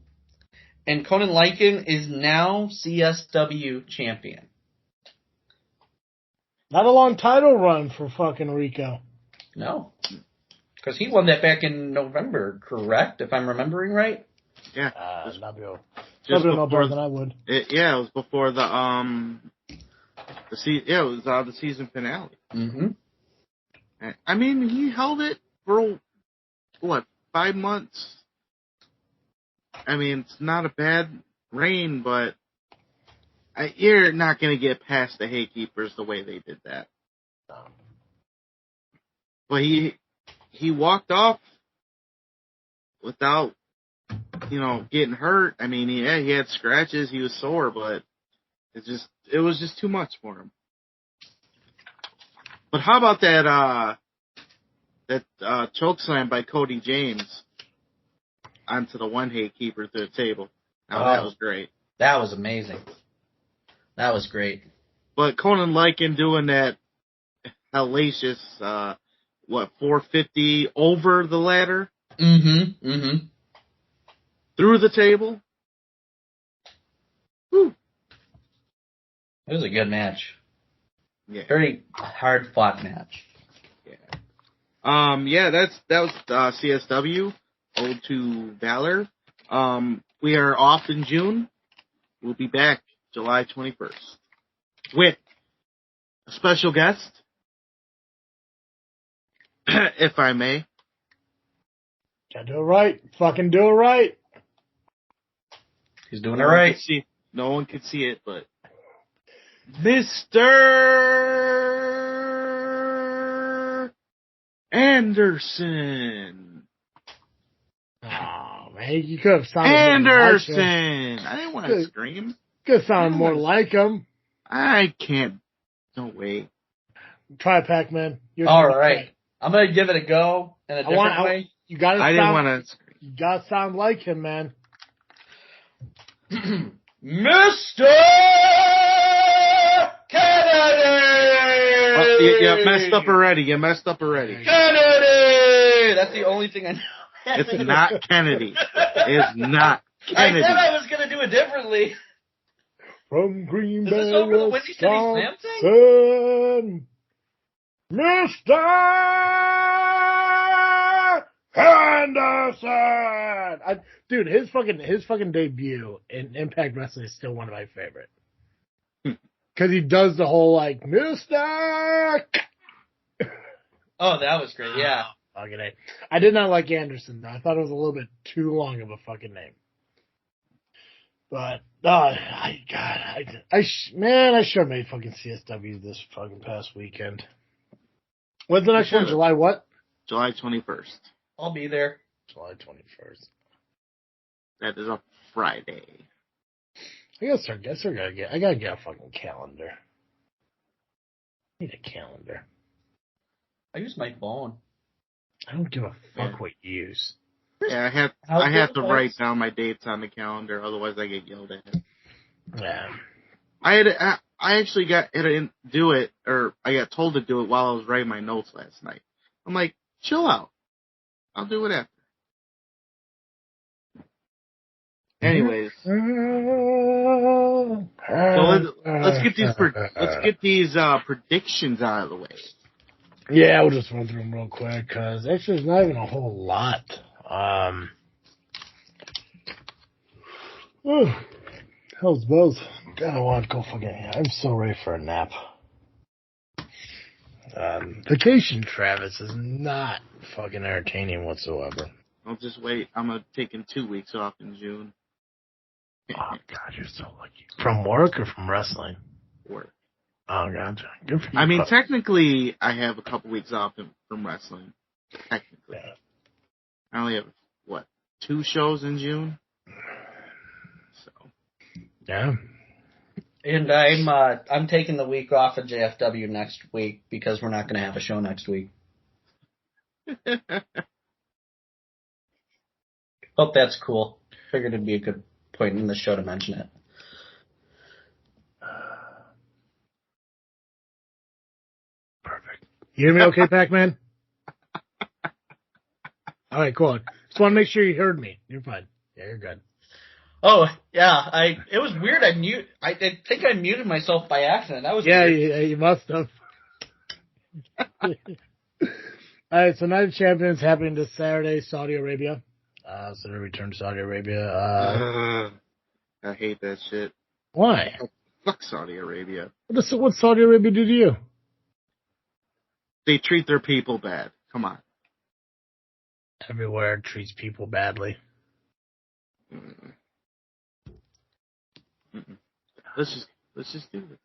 S4: and Conan Lycan is now CSW champion.
S2: Not a long title run for fucking Rico.
S4: No. Because he won that back in November, correct? If I'm remembering right?
S3: Yeah.
S2: Nubby will
S3: know
S2: better than I would.
S3: It was before the season finale.
S4: Mm-hmm.
S3: I mean, he held it for, 5 months? I mean, it's not a bad reign, but you're not going to get past the Haykeepers the way they did that. But he walked off without, getting hurt. I mean, he had scratches, he was sore, but it was just too much for him. But how about that choke slam by Cody James onto the one Haykeeper through the table? Now that was great.
S4: That was amazing. That was great.
S3: But Conan Lycan doing that hellacious, 450 over the ladder?
S4: Mm-hmm.
S3: Through the table? Whew.
S4: It was a good match.
S3: Yeah.
S4: Very hard fought match.
S3: Yeah. That was CSW, Ode to Valor. We are off in June. We'll be back July 21st with a special guest, if I may.
S2: Gotta do it right. Fucking do it right.
S4: He's doing it right.
S3: No one can see it, but Mr. Anderson.
S2: Oh, man, you could have sounded
S3: Anderson.
S2: more like
S3: I didn't want to scream.
S2: Could have sounded more like him.
S3: I can't. Don't wait.
S2: Try Pacman.
S4: All right. I'm going to give it a go in a different way.
S2: You gotta
S3: I didn't want to scream.
S2: You gotta sound like him, man.
S4: Mr. Kennedy!
S3: You messed up already.
S4: Kennedy! That's the only thing I know.
S3: It's not Kennedy. It's not Kennedy.
S4: I said I was going to do it differently.
S2: From Green Bay,
S4: Is this over the Windy City Slam thing?
S2: Mr. Henderson! Dude, his fucking debut in Impact Wrestling is still one of my favorite. Because he does the whole, Mr.
S4: Oh, that was great, yeah.
S2: Fucking A. I did not like Anderson, though. I thought it was a little bit too long of a fucking name. But, I should have made fucking CSW this fucking past weekend. When's the next one? July what?
S3: July 21st.
S4: I'll be there.
S2: July 21st.
S3: That is a Friday.
S2: I gotta get a fucking calendar. I need a calendar.
S4: I use my phone.
S2: I don't give a fuck what you use.
S3: Yeah, I have to write down my dates on the calendar, otherwise I get yelled at.
S2: Yeah.
S3: I actually got to do it, or I got told to do it while I was writing my notes last night. I'm like, chill out. I'll do it after. Anyways, so let's get these predictions out of the way.
S2: Yeah, we'll just run through them real quick because actually there's not even a whole lot. Hell's bells. God, I want to go fucking. I'm so ready for a nap. Vacation Travis is not fucking entertaining whatsoever.
S3: I'll just wait. I'm taking 2 weeks off in June.
S2: Oh God, you're so lucky. From work or from wrestling?
S3: Work.
S2: Oh God, good for you.
S3: I mean, technically, I have a couple weeks off from wrestling. Technically,
S2: yeah.
S3: I only have 2 shows in June. So.
S2: Yeah.
S4: And I'm taking the week off of JFW next week because we're not going to have a show next week. Hope that's cool. Figured it'd be a good point in the show to mention it.
S2: Perfect. You hear me okay, Pacman? All right, cool. Just want to make sure you heard me. You're fine. Yeah, you're good.
S4: Oh, yeah. It was weird. I think I muted myself by accident. That was weird.
S2: Yeah, you must have. All right, so Night of Champions happening this Saturday, Saudi Arabia. So they return to Saudi Arabia.
S3: I hate that shit.
S2: Why?
S3: Oh, fuck Saudi Arabia.
S2: What Saudi Arabia do to you?
S3: they treat their people bad. Come on.
S2: Everywhere treats people badly.
S3: Mm-mm. Mm-mm. Let's just do this.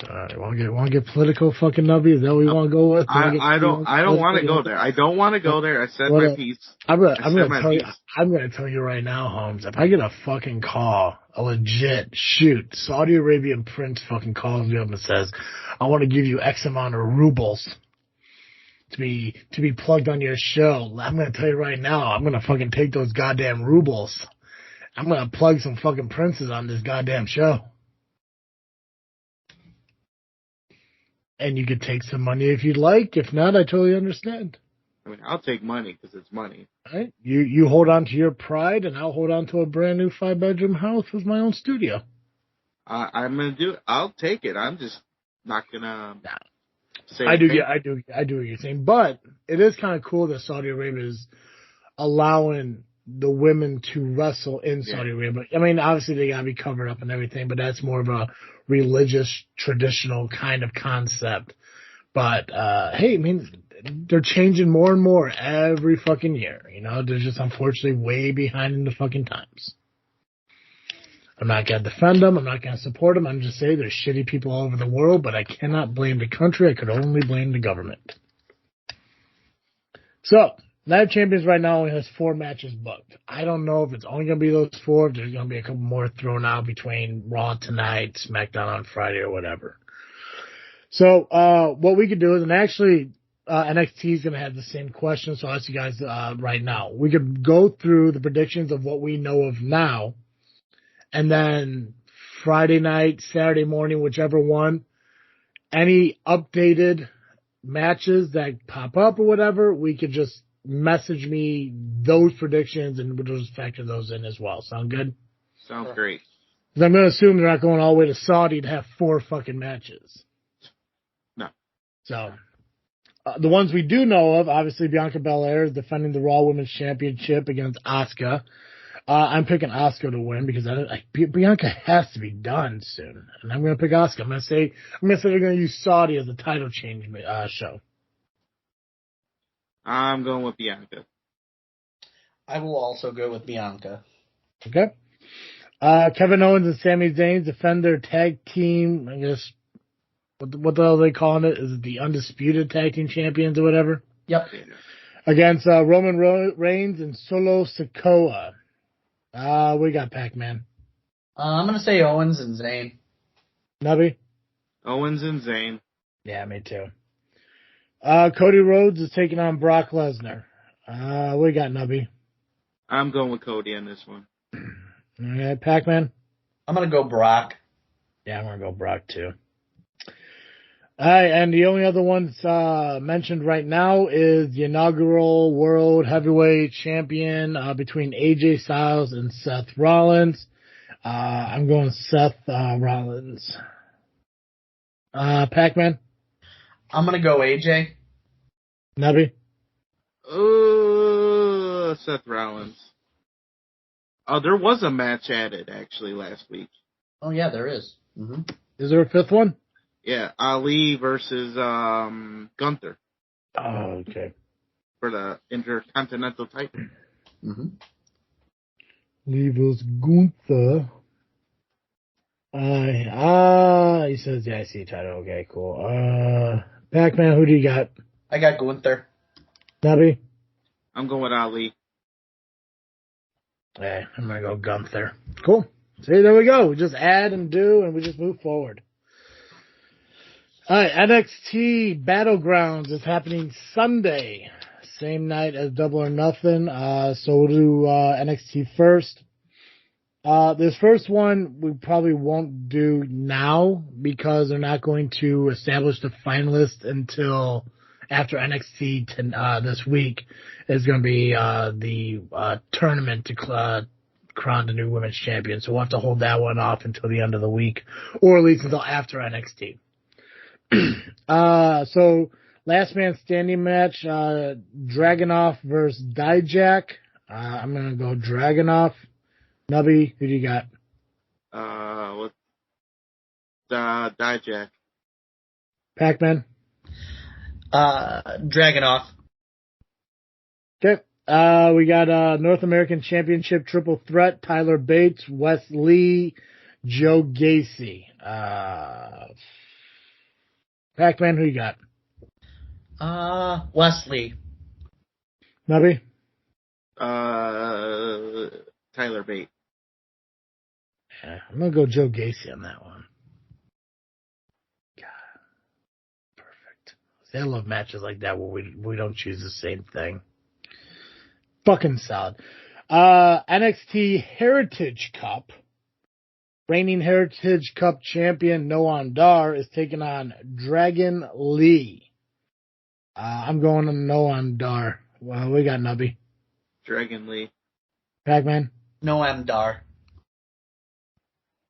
S2: Want to get political, fucking Nubby? Is that what we want to go with?
S3: I don't want to go there. I don't want to go there. I said my piece.
S2: I'm gonna tell you right now, Holmes. If I get a fucking call, a legit Saudi Arabian prince fucking calls me up and says, "I want to give you X amount of rubles to be plugged on your show." I'm gonna tell you right now, I'm gonna fucking take those goddamn rubles. I'm gonna plug some fucking princes on this goddamn show. And you could take some money if you'd like. If not, I totally understand.
S3: I mean, I'll take money because it's money.
S2: All right. You hold on to your pride, and I'll hold on to a brand new 5-bedroom house with my own studio.
S3: I'm gonna do it. I'll take it. I'm just not gonna say.
S2: I do what you're saying, but it is kind of cool that Saudi Arabia is allowing the women to wrestle in Saudi Arabia. I mean, obviously they gotta be covered up and everything, but that's more of a religious, traditional kind of concept. But hey, I mean, they're changing more and more every fucking year. You know, they're just unfortunately way behind in the fucking times. I'm not gonna defend them. I'm not gonna support them. I'm just saying there's shitty people all over the world, but I cannot blame the country. I could only blame the government. So, Night of Champions right now only has 4 matches booked. I don't know if it's only going to be those 4. If there's going to be a couple more thrown out between Raw tonight, SmackDown on Friday, or whatever. So, what we could do is, and actually, NXT is going to have the same question, so I'll ask you guys right now. We could go through the predictions of what we know of now, and then Friday night, Saturday morning, whichever one, any updated matches that pop up or whatever, we could just message me those predictions and we'll just factor those in as well. Sound good?
S3: Sounds great.
S2: Because I'm going to assume they're not going all the way to Saudi to have 4 fucking matches.
S3: No.
S2: So, the ones we do know of, obviously Bianca Belair is defending the Raw Women's Championship against Asuka. I'm picking Asuka to win because Bianca has to be done soon. And I'm going to pick Asuka. I'm going to say they're going to use Saudi as a title change show.
S3: I'm going with Bianca.
S4: I will also go with Bianca.
S2: Okay. Kevin Owens and Sami Zayn defend their tag team, I guess, what the hell are they calling it? Is it the Undisputed Tag Team Champions or whatever?
S4: Yep.
S2: Against Roman Reigns and Solo Sikoa. We got Pacman.
S4: I'm going to say Owens and Zayn.
S2: Nubby?
S3: Owens and Zayn.
S2: Yeah, me too. Cody Rhodes is taking on Brock Lesnar. We got Nubby.
S3: I'm going with Cody on this one.
S2: Okay, Pacman?
S4: I'm going to go Brock.
S2: Yeah, I'm going to go Brock too. Alright, and the only other ones mentioned right now is the inaugural World Heavyweight Champion between AJ Styles and Seth Rollins. I'm going Seth Rollins. Pacman?
S4: I'm going to go AJ.
S2: Nubby?
S3: Seth Rollins. Oh, there was a match added, actually, last week.
S4: Oh, yeah, there is. Mm-hmm.
S2: Is there a 5th one?
S3: Yeah, Ali versus Gunther.
S2: Oh, okay.
S3: For the Intercontinental title.
S4: Mm-hmm.
S2: Ali versus Gunther. He says the IC title. Okay, cool. Pacman, who do you got?
S4: I got Gunther.
S2: Nubby?
S3: I'm going with Ali.
S2: Hey, I'm going to go Gunther. Cool. See, there we go. We just add and do, and we just move forward. All right, NXT Battlegrounds is happening Sunday, same night as Double or Nothing. So we'll do NXT first. This first one we probably won't do now because they're not going to establish the finalists until after NXT this week is going to be the tournament to crown the new women's champion. So we'll have to hold that one off until the end of the week, or at least until after NXT. So last man standing match, Dragunov versus Dijak. I'm going to go Dragunov. Nubby, who do you got?
S3: With Dijak.
S2: Pacman?
S4: Dragunov.
S2: Okay. We got North American Championship Triple Threat, Tyler Bates, Wes Lee, Joe Gacy. Pacman, who you got?
S4: Wesley.
S2: Nubby?
S3: Tyler Bate.
S2: Yeah, I'm going to go Joe Gacy on that one. God. Perfect. See, I love matches like that where we don't choose the same thing. Fucking solid. NXT Heritage Cup. Reigning Heritage Cup champion Noam Dar is taking on Dragon Lee. I'm going to Noam Dar. Well, we got Nubby.
S3: Dragon Lee.
S2: Pacman.
S4: Noam Dar.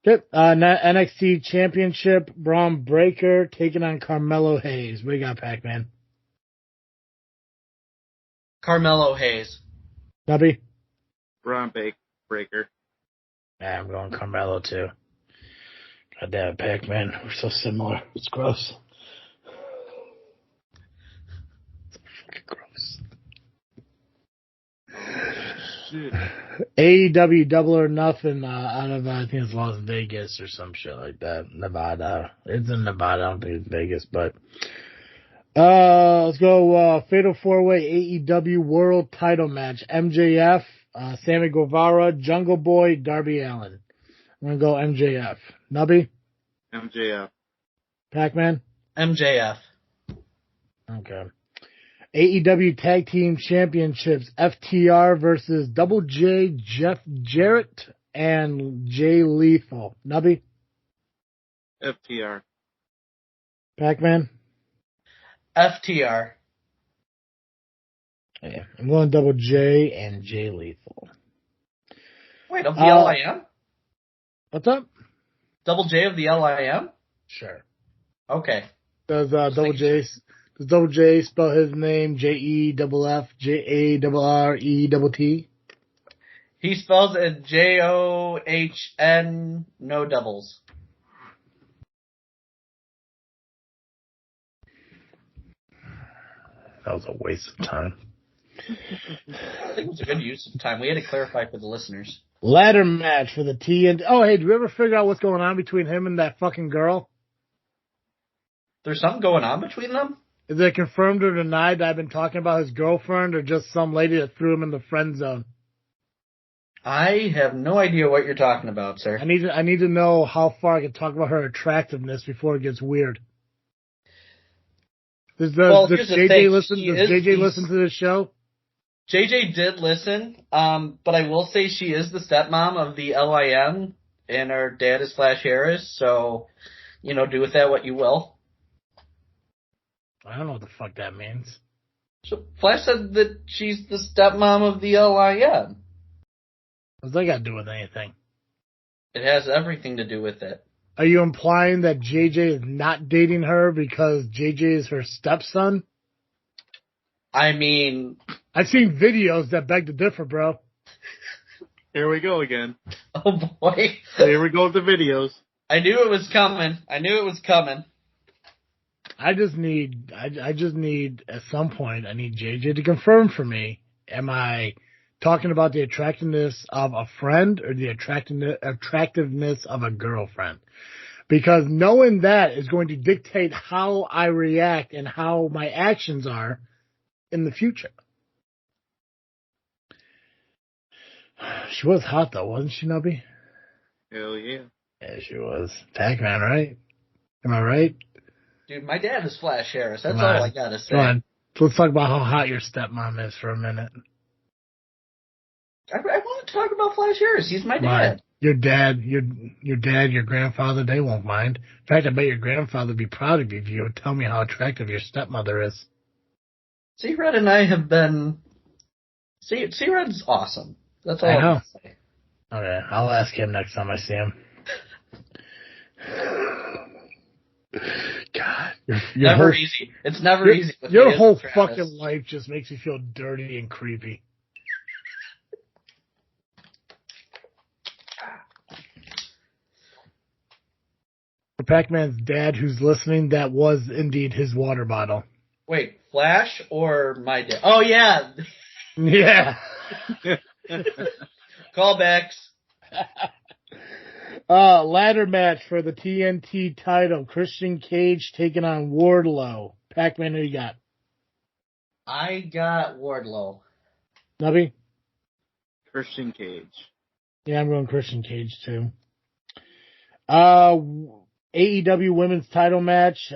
S2: Good. NXT Championship Braun Breaker taking on Carmelo Hayes. We got Pacman.
S4: Carmelo Hayes.
S2: Nubby.
S3: Braun Breaker.
S2: Yeah, I'm going Carmelo too. Goddamn, Pacman. We're so similar. It's gross. It's fucking gross.
S3: Shit.
S2: AEW Double or Nothing out of, I think it's Las Vegas or some shit like that. Nevada. It's in Nevada. I don't think it's Vegas, but. Let's go, Fatal 4-Way AEW World Title Match. MJF, Sammy Guevara, Jungle Boy, Darby Allin. I'm gonna go MJF. Nubby?
S3: MJF.
S2: Pacman?
S4: MJF.
S2: Okay. AEW Tag Team Championships. FTR versus Double J, Jeff Jarrett, and Jay Lethal. Nubby?
S3: FTR.
S2: Pacman?
S4: FTR.
S2: Yeah, I'm going Double J and Jay Lethal.
S4: Wait, of the LIM?
S2: What's up?
S4: Double J of the LIM?
S2: Sure.
S4: Okay.
S2: Does Double J spell his name JEFFJARRETT?
S4: He spells it JOHN, no doubles.
S2: That was a waste of time.
S4: I think it was a good use of time. We had to clarify for the listeners.
S2: Ladder match for the TNT. Oh, hey, did we ever figure out what's going on between him and that fucking girl?
S4: There's something going on between them?
S2: Is it confirmed or denied that I've been talking about his girlfriend or just some lady that threw him in the friend zone?
S4: I have no idea what you're talking about, sir.
S2: I need to know how far I can talk about her attractiveness before it gets weird. Does JJ listen to this show?
S4: JJ did listen, but I will say she is the stepmom of the LIM, and her dad is Flash Harris, so, do with that what you will.
S2: I don't know what the fuck that means.
S4: So Flash said that she's the stepmom of the LIM.
S2: What's that got to do with anything?
S4: It has everything to do with it.
S2: Are you implying that JJ is not dating her because JJ is her stepson?
S4: I mean...
S2: I've seen videos that beg to differ, bro.
S3: Here we go again.
S4: Oh, boy.
S3: Here we go with the videos.
S4: I knew it was coming.
S2: I just need, at some point, I need JJ to confirm for me, am I talking about the attractiveness of a friend or the attractiveness of a girlfriend? Because knowing that is going to dictate how I react and how my actions are in the future. She was hot though, wasn't she, Nubby?
S3: Hell yeah.
S2: Yeah, she was. Pacman, right? Am I right?
S4: Dude, my dad is Flash Harris. That's all I gotta say.
S2: Come on. Let's talk about how hot your stepmom is for a minute.
S4: I want to talk about Flash Harris. He's my dad.
S2: Your dad, your grandfather, they won't mind. In fact, I bet your grandfather would be proud of you if you would tell me how attractive your stepmother is.
S4: C-Red and I have been... C-Red's awesome. That's all I know. Say.
S2: Okay, I'll ask him next time I see him. God,
S4: never easy. It's never easy.
S2: Your whole fucking life just makes me feel dirty and creepy. For Pacman's dad who's listening, that was indeed his water bottle.
S4: Wait, Flash or My Day? Oh, yeah.
S2: Yeah.
S4: Callbacks.
S2: Ladder match for the TNT title. Christian Cage taking on Wardlow. Pacman, who you got?
S4: I got Wardlow.
S2: Nubby?
S3: Christian Cage.
S2: Yeah, I'm going Christian Cage too. AEW women's title match.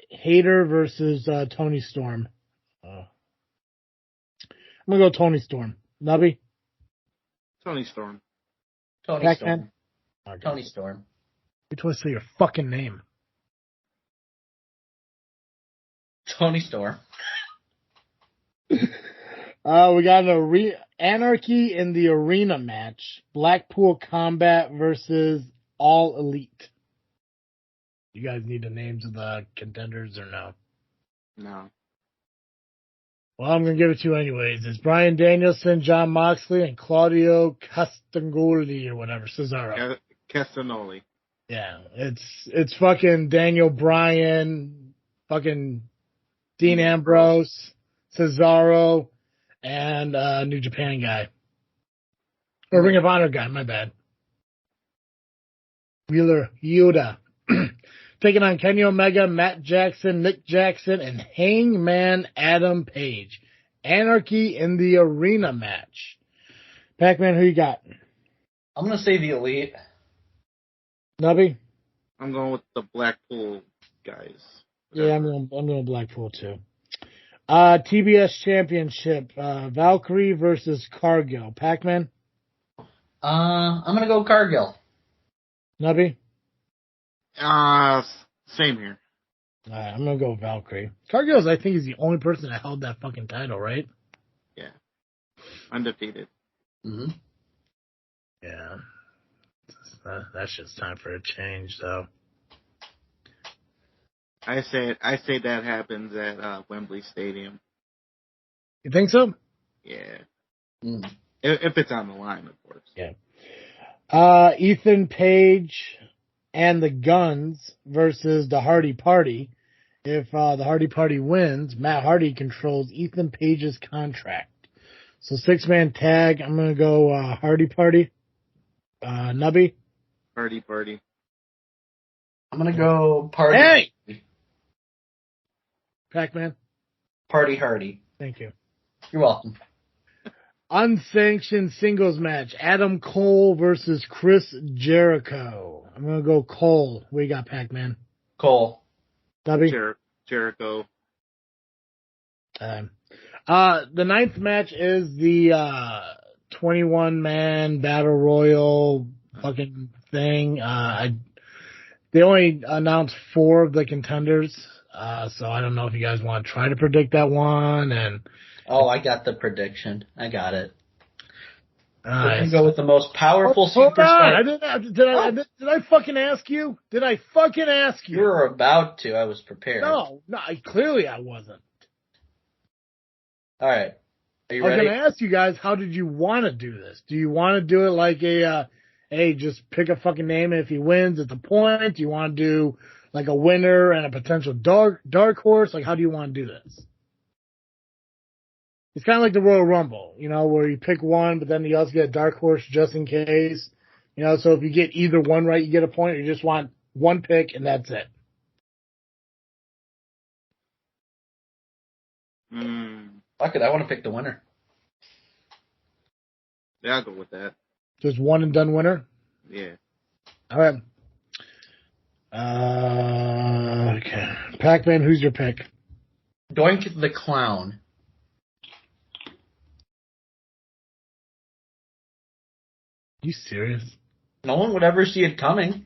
S2: Hayter versus Tony Storm. I'm going to go Tony Storm. Nubby?
S3: Tony Storm.
S4: Tony
S2: Pacman?
S4: Storm.
S2: Okay.
S4: Tony Storm.
S2: Wait till I say your fucking name.
S4: Tony Storm.
S2: We got an Anarchy in the Arena match. Blackpool Combat versus All Elite. You guys need the names of the contenders or no?
S3: No.
S2: Well, I'm going to give it to you anyways. It's Bryan Danielson, Jon Moxley, and Claudio Castagnoli or whatever, Cesaro.
S3: Castagnoli.
S2: Yeah, it's fucking Daniel Bryan, fucking Dean Ambrose, Cesaro, and New Japan guy. Or Ring of Honor guy, my bad. Wheeler Yuta. Taking on Kenny Omega, Matt Jackson, Nick Jackson, and Hangman Adam Page. Anarchy in the Arena match. Pacman, who you got?
S4: I'm going to say the Elite.
S2: Nubby?
S3: I'm going with the Blackpool guys.
S2: Yeah, I'm going Blackpool too. TBS Championship, Valkyrie versus Cargill. Pacman?
S4: I'm going to go Cargill.
S2: Nubby?
S3: Same here.
S2: All right, I'm going to go Valkyrie. Cargill's, I think, is the only person that held that fucking title, right?
S3: Yeah. Undefeated.
S4: Mm-hmm.
S2: Yeah. That's just time for a change, though.
S3: I say that happens at Wembley Stadium.
S2: You think so?
S3: Yeah.
S4: Mm.
S3: If it's on the line, of course.
S2: Yeah. Ethan Page and the Guns versus the Hardy Party. If the Hardy Party wins, Matt Hardy controls Ethan Page's contract. So 6-man tag. I'm going to go Hardy Party. Nubby?
S3: Hardy Party.
S4: I'm going to go Party.
S2: Hey! Pacman?
S4: Party Hardy.
S2: Thank you.
S4: You're welcome.
S2: Unsanctioned singles match. Adam Cole versus Chris Jericho. I'm going to go Cole. What you got, Pacman?
S4: Cole.
S2: Nubby?
S3: Jericho.
S2: The 9th match is the 21-man battle royal fucking thing. They only announced 4 of the contenders, so I don't know if you guys want to try to predict that one. And
S4: I got the prediction. I got it. We're
S2: nice.
S4: gonna go with the most powerful
S2: Hold
S4: superstar.
S2: on. Did I fucking ask you? Did I fucking ask you?
S4: You were about to. I was prepared.
S2: No, clearly I wasn't.
S4: All right. Are you
S2: I was
S4: ready?
S2: going to ask you guys, how did you want to do this? Do you want to do it like hey, just pick a fucking name and if he wins, it's a point? Do you want to do like a winner and a potential dark horse? Like, how do you want to do this? It's kind of like the Royal Rumble, where you pick one, but then you also get a dark horse just in case. So if you get either one right, you get a point, or you just want one pick and that's it.
S4: Fuck it, I want to pick the winner.
S3: Yeah, I'll go with that.
S2: Just one and done winner?
S3: Yeah.
S2: All right. Okay. Pacman, who's your pick?
S4: Doink the Clown.
S2: You serious?
S4: No one would ever see it coming.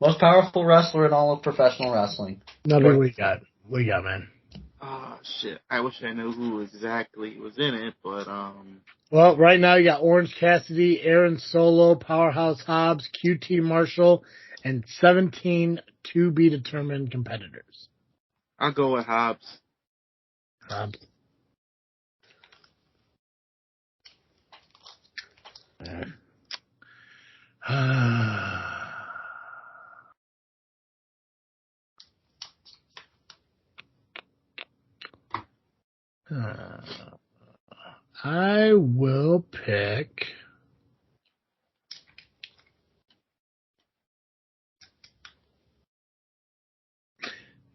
S4: Most powerful wrestler in all of professional wrestling.
S2: No, what we got? What you got, man?
S3: Oh, shit. I wish I knew who exactly was in it, but,
S2: Well, right now you got Orange Cassidy, Aaron Solo, Powerhouse Hobbs, QT Marshall, and 17 to-be-determined competitors.
S3: I'll go with Hobbs.
S2: Hobbs. will pick.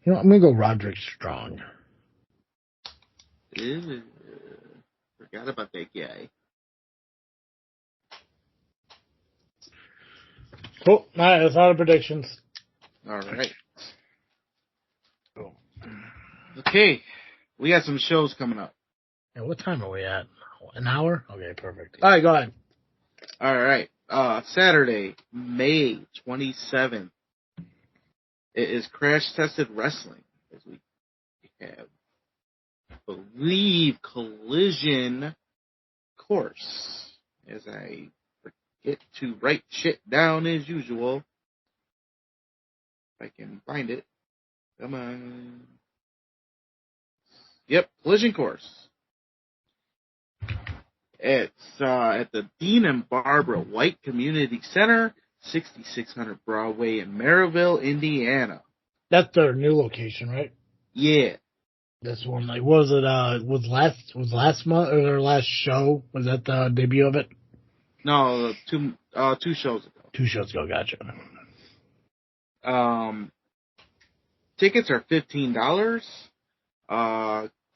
S2: You know, I'm gonna go Roderick Strong.
S3: Ew, forgot about that guy.
S2: Cool. All right, that's all the predictions.
S3: All right.
S2: Cool.
S3: Okay, we got some shows coming up.
S2: Yeah, what time are we at? An hour? Okay, perfect. All right, go ahead.
S3: All right. Saturday, May 27th. It is Crash Tested Wrestling, as we have, I believe, Collision Course, as I forget to write shit down as usual. If I can find it. Come on. Yep, Collision Course. It's at the Dean and Barbara White Community Center, 6600 Broadway in Maryville, Indiana.
S2: That's their new location, right?
S3: Yeah.
S2: This one, like, was last month or their last show? Was that the debut of it?
S3: No, two shows ago.
S2: 2 shows ago, gotcha.
S3: Tickets are $15.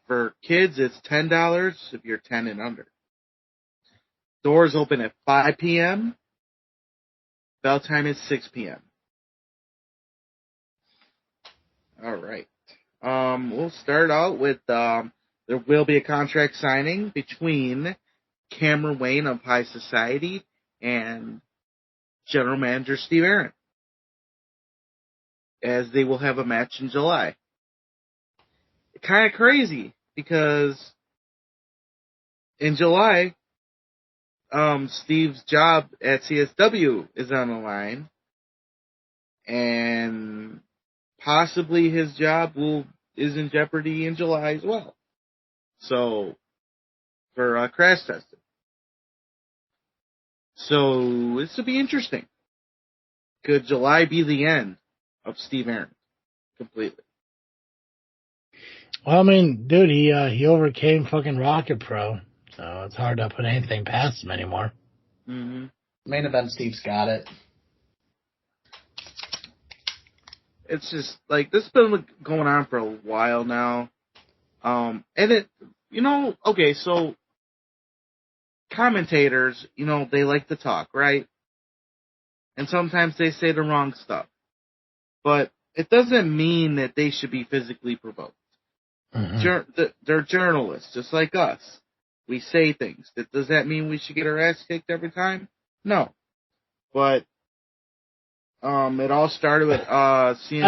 S3: For kids, it's $10 if you're 10 and under. Doors open at 5 p.m. Bell time is 6 p.m. All right. We'll start out with there will be a contract signing between Cameron Wayne of High Society and General Manager Steve Aaron, as they will have a match in July. Kind of crazy because in July, Steve's job at CSW is on the line, and possibly his job is in jeopardy in July as well. So, for Crash Testing. So, this will be interesting. Could July be the end of Steve Aaron completely?
S2: Well, I mean, dude, he overcame fucking Rocket Pro, so it's hard to put anything past him anymore.
S3: Mm-hmm.
S4: Main event, Steve's got it.
S3: It's just, like, this has been going on for a while now. And it, okay, so commentators, they like to talk, right? And sometimes they say the wrong stuff. But it doesn't mean that they should be physically provoked. Mm-hmm. They're journalists, just like us. We say things. Does that mean we should get our ass kicked every time? No. But it all started with CNC.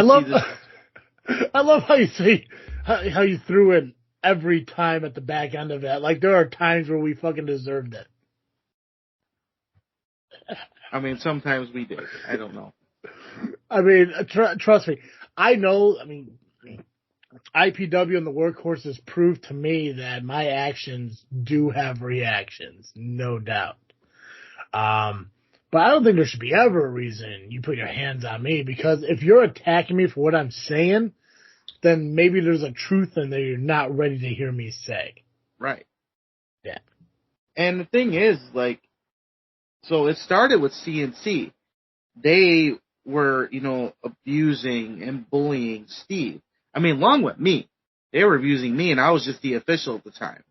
S2: I love how you say how you threw in every time at the back end of that. Like, there are times where we fucking deserved it.
S3: I mean, sometimes we did. I don't know.
S2: I mean, trust me. I know. I mean, IPW and the Workhorses proved to me that my actions do have reactions, no doubt. But I don't think there should be ever a reason you put your hands on me, because if you're attacking me for what I'm saying, then maybe there's a truth in there you're not ready to hear me say.
S3: Right.
S2: Yeah.
S3: And the thing is, like, so it started with CNC. They were, abusing and bullying Steve. I mean, along with me. They were abusing me, and I was just the official at the time.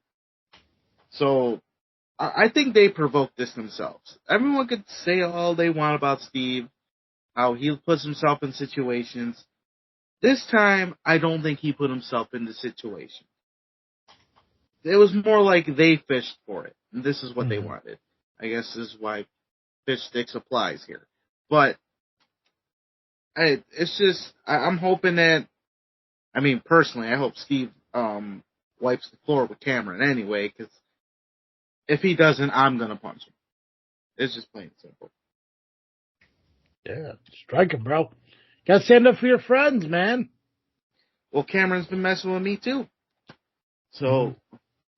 S3: So, I think they provoked this themselves. Everyone could say all they want about Steve, how he puts himself in situations. This time, I don't think he put himself in the situation. It was more like they fished for it, and this is what they wanted. I guess this is why fish sticks applies here. But it's just, I'm hoping that, I mean, personally, I hope Steve wipes the floor with Cameron anyway, because if he doesn't, I'm going to punch him. It's just plain and simple.
S2: Yeah, strike him, bro. Gotta stand up for your friends, man.
S3: Well, Cameron's been messing with me, too. So,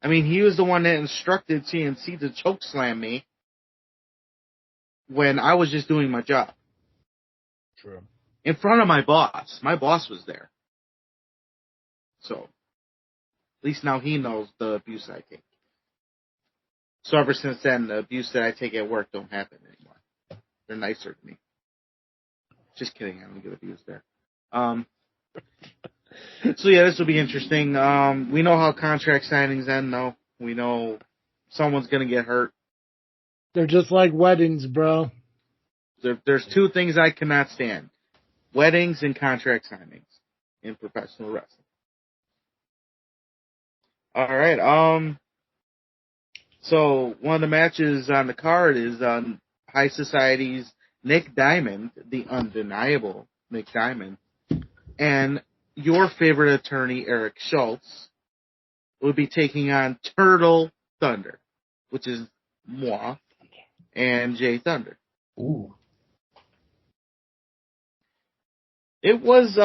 S3: I mean, he was the one that instructed CNC to choke slam me when I was just doing my job.
S2: True.
S3: In front of my boss. My boss was there. So, at least now he knows the abuse I take. So ever since then, the abuse that I take at work don't happen anymore. They're nicer to me. Just kidding, I don't get abused there. So yeah, this will be interesting. We know how contract signings end, though. We know someone's going to get hurt.
S2: They're just like weddings, bro.
S3: There's two things I cannot stand. Weddings and contract signings in professional wrestling. All right. So one of the matches on the card is High Society's Nick Diamond, the undeniable Nick Diamond, and your favorite attorney, Eric Schultz, will be taking on Turtle Thunder, which is moi and Jay Thunder.
S4: Ooh.
S3: It was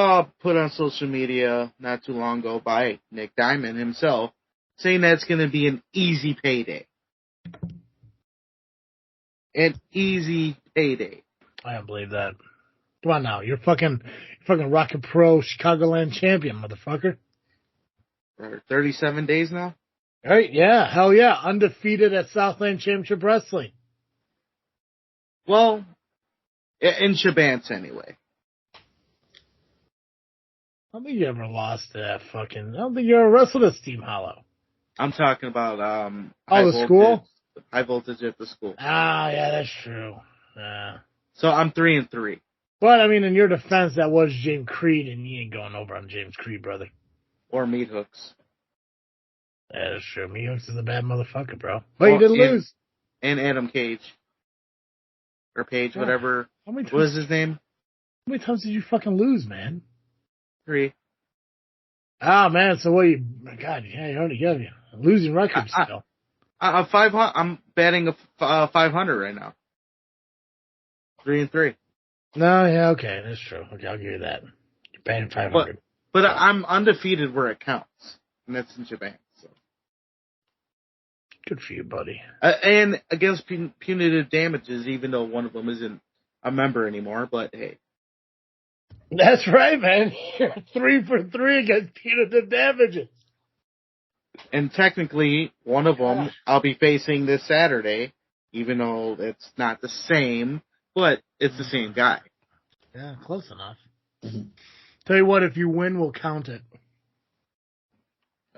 S3: put on social media not too long ago by Nick Diamond himself, saying that it's going to be an easy payday. An easy payday.
S2: I don't believe that. Come on now, you're fucking Rocket Pro Chicagoland champion, motherfucker.
S3: For 37 days now?
S2: Right, yeah, hell yeah. Undefeated at Southland Championship Wrestling.
S3: Well, in Shabance anyway.
S2: I don't think you ever lost to that fucking... I don't think you ever wrestled at Steam Hollow.
S3: I'm talking about
S2: the school?
S3: High voltage at the school.
S2: Ah, yeah, that's true. Yeah.
S3: So I'm 3-3.
S2: But, I mean, in your defense, that was James Creed, and you ain't going over on James Creed, brother.
S3: Or Meat Hooks.
S2: Yeah, that's true. Meat Hooks is a bad motherfucker, bro. But you didn't lose.
S3: And Adam Cage. Or Page, whatever. What was his name?
S2: How many times did you fucking lose, man?
S3: 3.
S2: Ah, man, so what you... My God, yeah, you already got you. Losing records still.
S3: 500. I'm batting 500 right now. 3-3.
S2: No, yeah, okay, that's true. Okay, I'll give you that. You're batting 500.
S3: But I'm undefeated where it counts, and that's in Japan. So.
S2: Good for you, buddy.
S3: And against punitive damages, even though one of them isn't a member anymore, but hey.
S2: That's right, man. You're 3 for 3 against punitive damages.
S3: And technically, one of them I'll be facing this Saturday, even though it's not the same, but it's the same guy.
S2: Yeah, close enough. Tell you what, if you win, we'll count it.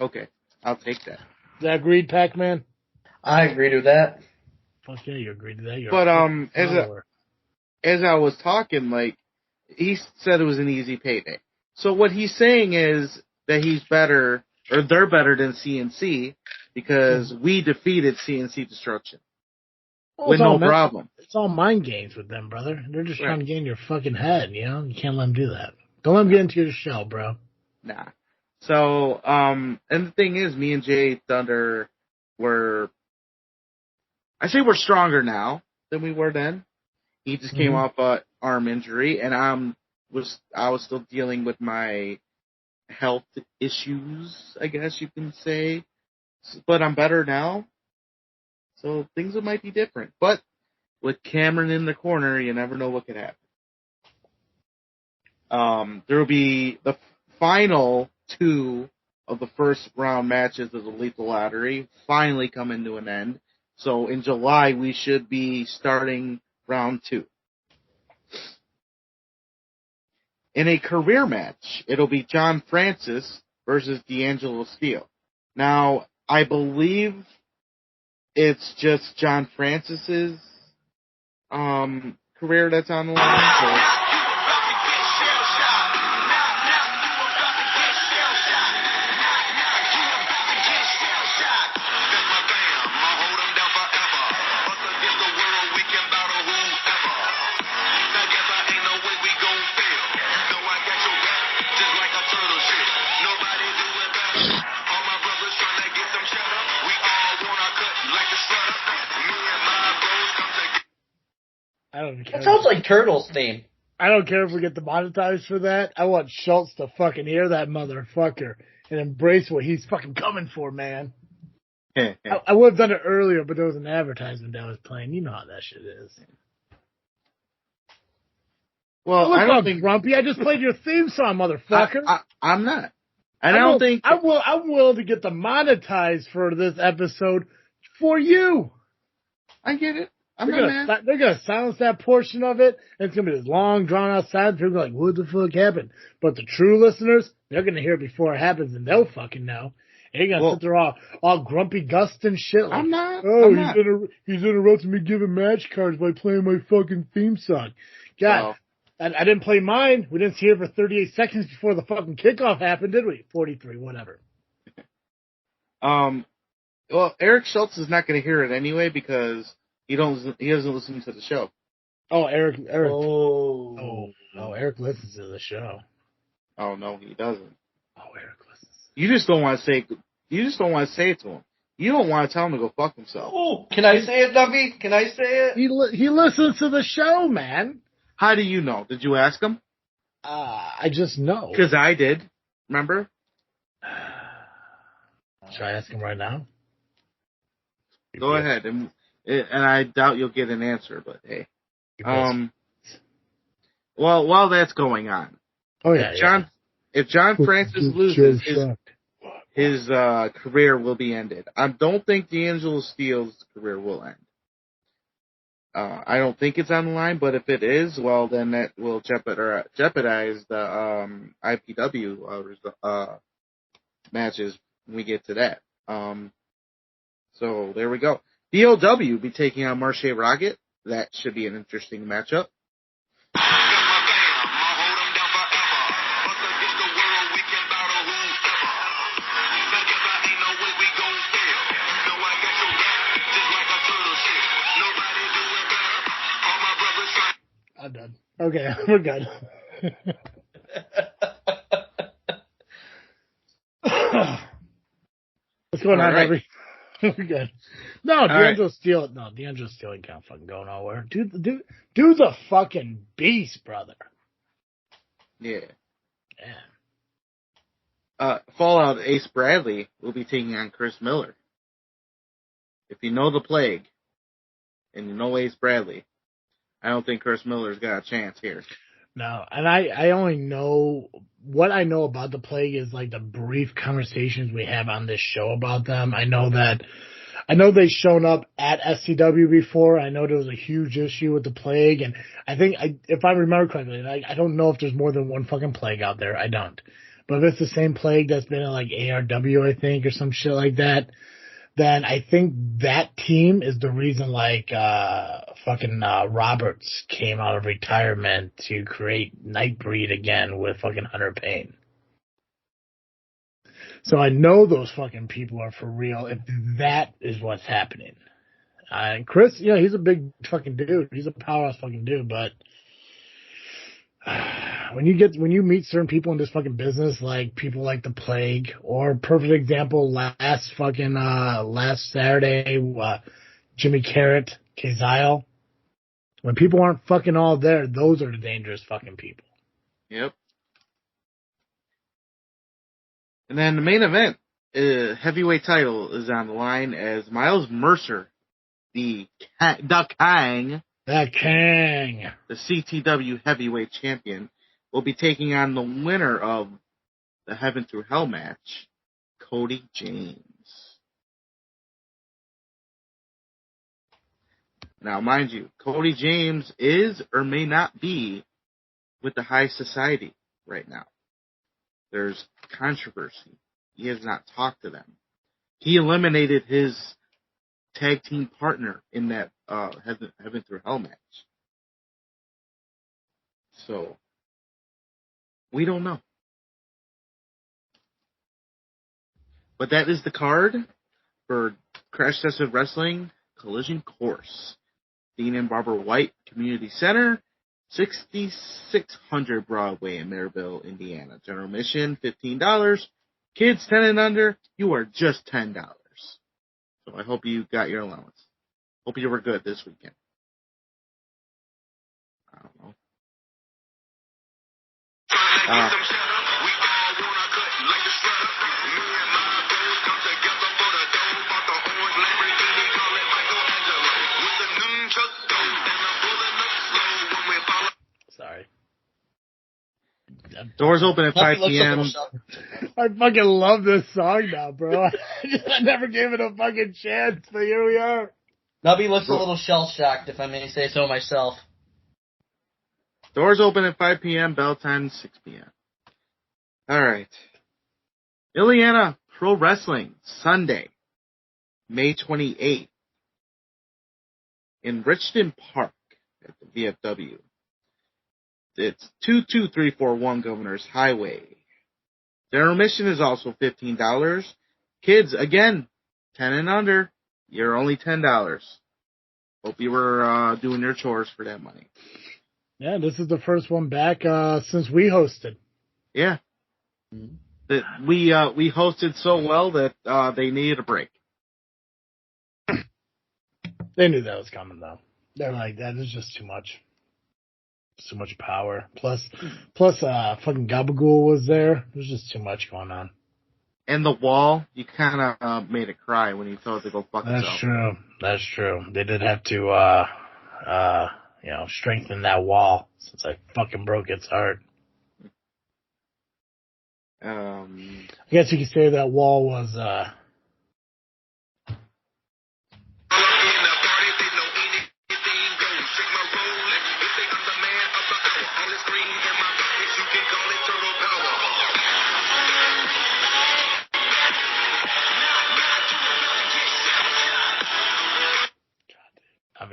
S3: Okay, I'll take that.
S2: Is that agreed, Pacman?
S4: I agreed with that.
S2: Fuck yeah, you agreed to that.
S3: But as I was talking, like, he said it was an easy payday. So what he's saying is that he's better, or they're better than CNC because we defeated CNC Destruction with no problem.
S2: It's all mind games with them, brother. They're just trying to get in your fucking head, you know? You can't let them do that. Don't let them get into your shell, bro.
S3: Nah. So, and the thing is, me and Jay Thunder we're stronger now than we were then. He just came off an arm injury, and I was still dealing with my health issues, I guess you can say. But I'm better now, so things might be different. But with Cameron in the corner, you never know what could happen. There will be the final 2 of the first round matches of the Lethal Lottery finally coming to an end. So in July, we should be starting round 2. In a career match, it'll be John Francis versus D'Angelo Steele. Now, I believe it's just John Francis's career that's on the line. So.
S2: I don't care.
S4: That sounds like Turtle's theme.
S2: I don't care if we get demonetized for that. I want Schultz to fucking hear that motherfucker and embrace what he's fucking coming for, man. I would have done it earlier, but there was an advertisement that was playing. You know how that shit is.
S3: Well, I don't think
S2: grumpy. I just played your theme song, motherfucker.
S3: I'm not. And I don't think
S2: I'm willing to get demonetized for this episode for you.
S3: I get it.
S2: They're gonna silence that portion of it, and it's gonna be this long, drawn out sound. They're gonna be like, "What the fuck happened?" But the true listeners, they're gonna hear it before it happens, and they'll fucking know. And you're gonna sit there all grumpy Gust and shit. Like,
S3: I'm not.
S2: He's interrupting me giving match cards by playing my fucking theme song. God, I didn't play mine. We didn't see it for 38 seconds before the fucking kickoff happened, did we? 43, whatever.
S3: Well, Eric Schultz is not gonna hear it anyway because he doesn't listen to the show.
S2: Oh, Eric. Oh, Eric listens to the show.
S3: Oh no, he doesn't.
S2: Oh, Eric listens.
S3: You just don't want to say. You just don't want to say it to him. You don't want to tell him to go fuck himself.
S4: Oh, can I say it, Nubby? Can I say it?
S2: He listens to the show, man.
S3: How do you know? Did you ask him?
S2: I just know.
S3: Because I did. Remember?
S2: Should I ask him right now?
S3: Go ahead, and I doubt you'll get an answer, but hey. Well, while that's going on, if John Francis loses, his career will be ended. I don't think D'Angelo Steele's career will end. I don't think it's on the line, but if it is, well, then that will jeopardize the IPW matches when we get to that. So there we go. POWW be taking on Marche Rocket. That should be an interesting matchup.
S2: I'm done. Okay, we're good. What's going on, Harry? We're good. No, D'Angelo Steele. No, D'Angelo Steele can't fucking go nowhere. Dude's a fucking beast, brother.
S3: Yeah. Fallout Ace Bradley will be taking on Chris Miller. If you know the Plague and you know Ace Bradley, I don't think Chris Miller's got a chance here.
S2: No, and I only know what I know about the Plague is like the brief conversations we have on this show about them. I know they've shown up at SCW before. I know there was a huge issue with the Plague, and I think if I remember correctly, I don't know if there's more than one fucking Plague out there. I don't. But if it's the same Plague that's been in like ARW, I think, or some shit like that, then I think that team is the reason Roberts came out of retirement to create Nightbreed again with fucking Hunter Payne. So I know those fucking people are for real if that is what's happening. And Chris, he's a big fucking dude. He's a powerhouse fucking dude, but when you meet certain people in this fucking business, like people like the Plague, or perfect example, last Saturday, Jimmy Carrot, Kazile, when people aren't fucking all there, those are the dangerous fucking people.
S3: Yep. And then the main event, heavyweight title is on the line as Miles Mercer, the Kang, the CTW heavyweight champion, will be taking on the winner of the Heaven Through Hell match, Cody James. Now, mind you, Cody James is or may not be with the high society right now. There's controversy. He has not talked to them. He eliminated his tag team partner in that Heaven Through Hell match. So, we don't know. But that is the card for Crash Tested Wrestling Collision Course. Dean and Barbara White Community Center, 6600 Broadway in Maryville, Indiana. General admission, $15. Kids 10 and under, you are just $10. So I hope you got your allowance. Hope you were good this weekend. I don't know.
S2: Sorry.
S3: Doors open at 5 p.m.
S2: I fucking love this song now, bro. I never gave it a fucking chance, but here we are.
S4: Nubby looks a little shell-shocked, if I may say so myself.
S3: Doors open at 5 p.m., bell time 6 p.m. All right. Indiana Pro Wrestling, Sunday, May 28th, in Richmond Park at the VFW. It's 22341 Governor's Highway. General admission is also $15. Kids, again, 10 and under, you're only $10. Hope you were doing your chores for that money.
S2: Yeah, this is the first one back since we hosted.
S3: Yeah. That we hosted so well that they needed a break.
S2: They knew that was coming, though. They're like, that is just too much. It's too much power. Plus, fucking Gabagool was there. There's just too much going on.
S3: And the wall, you kind of made it cry when he told it to go fuck itself.
S2: That's true. That's true. They did have to, strengthen that wall since I fucking broke its heart. I guess you could say that wall was,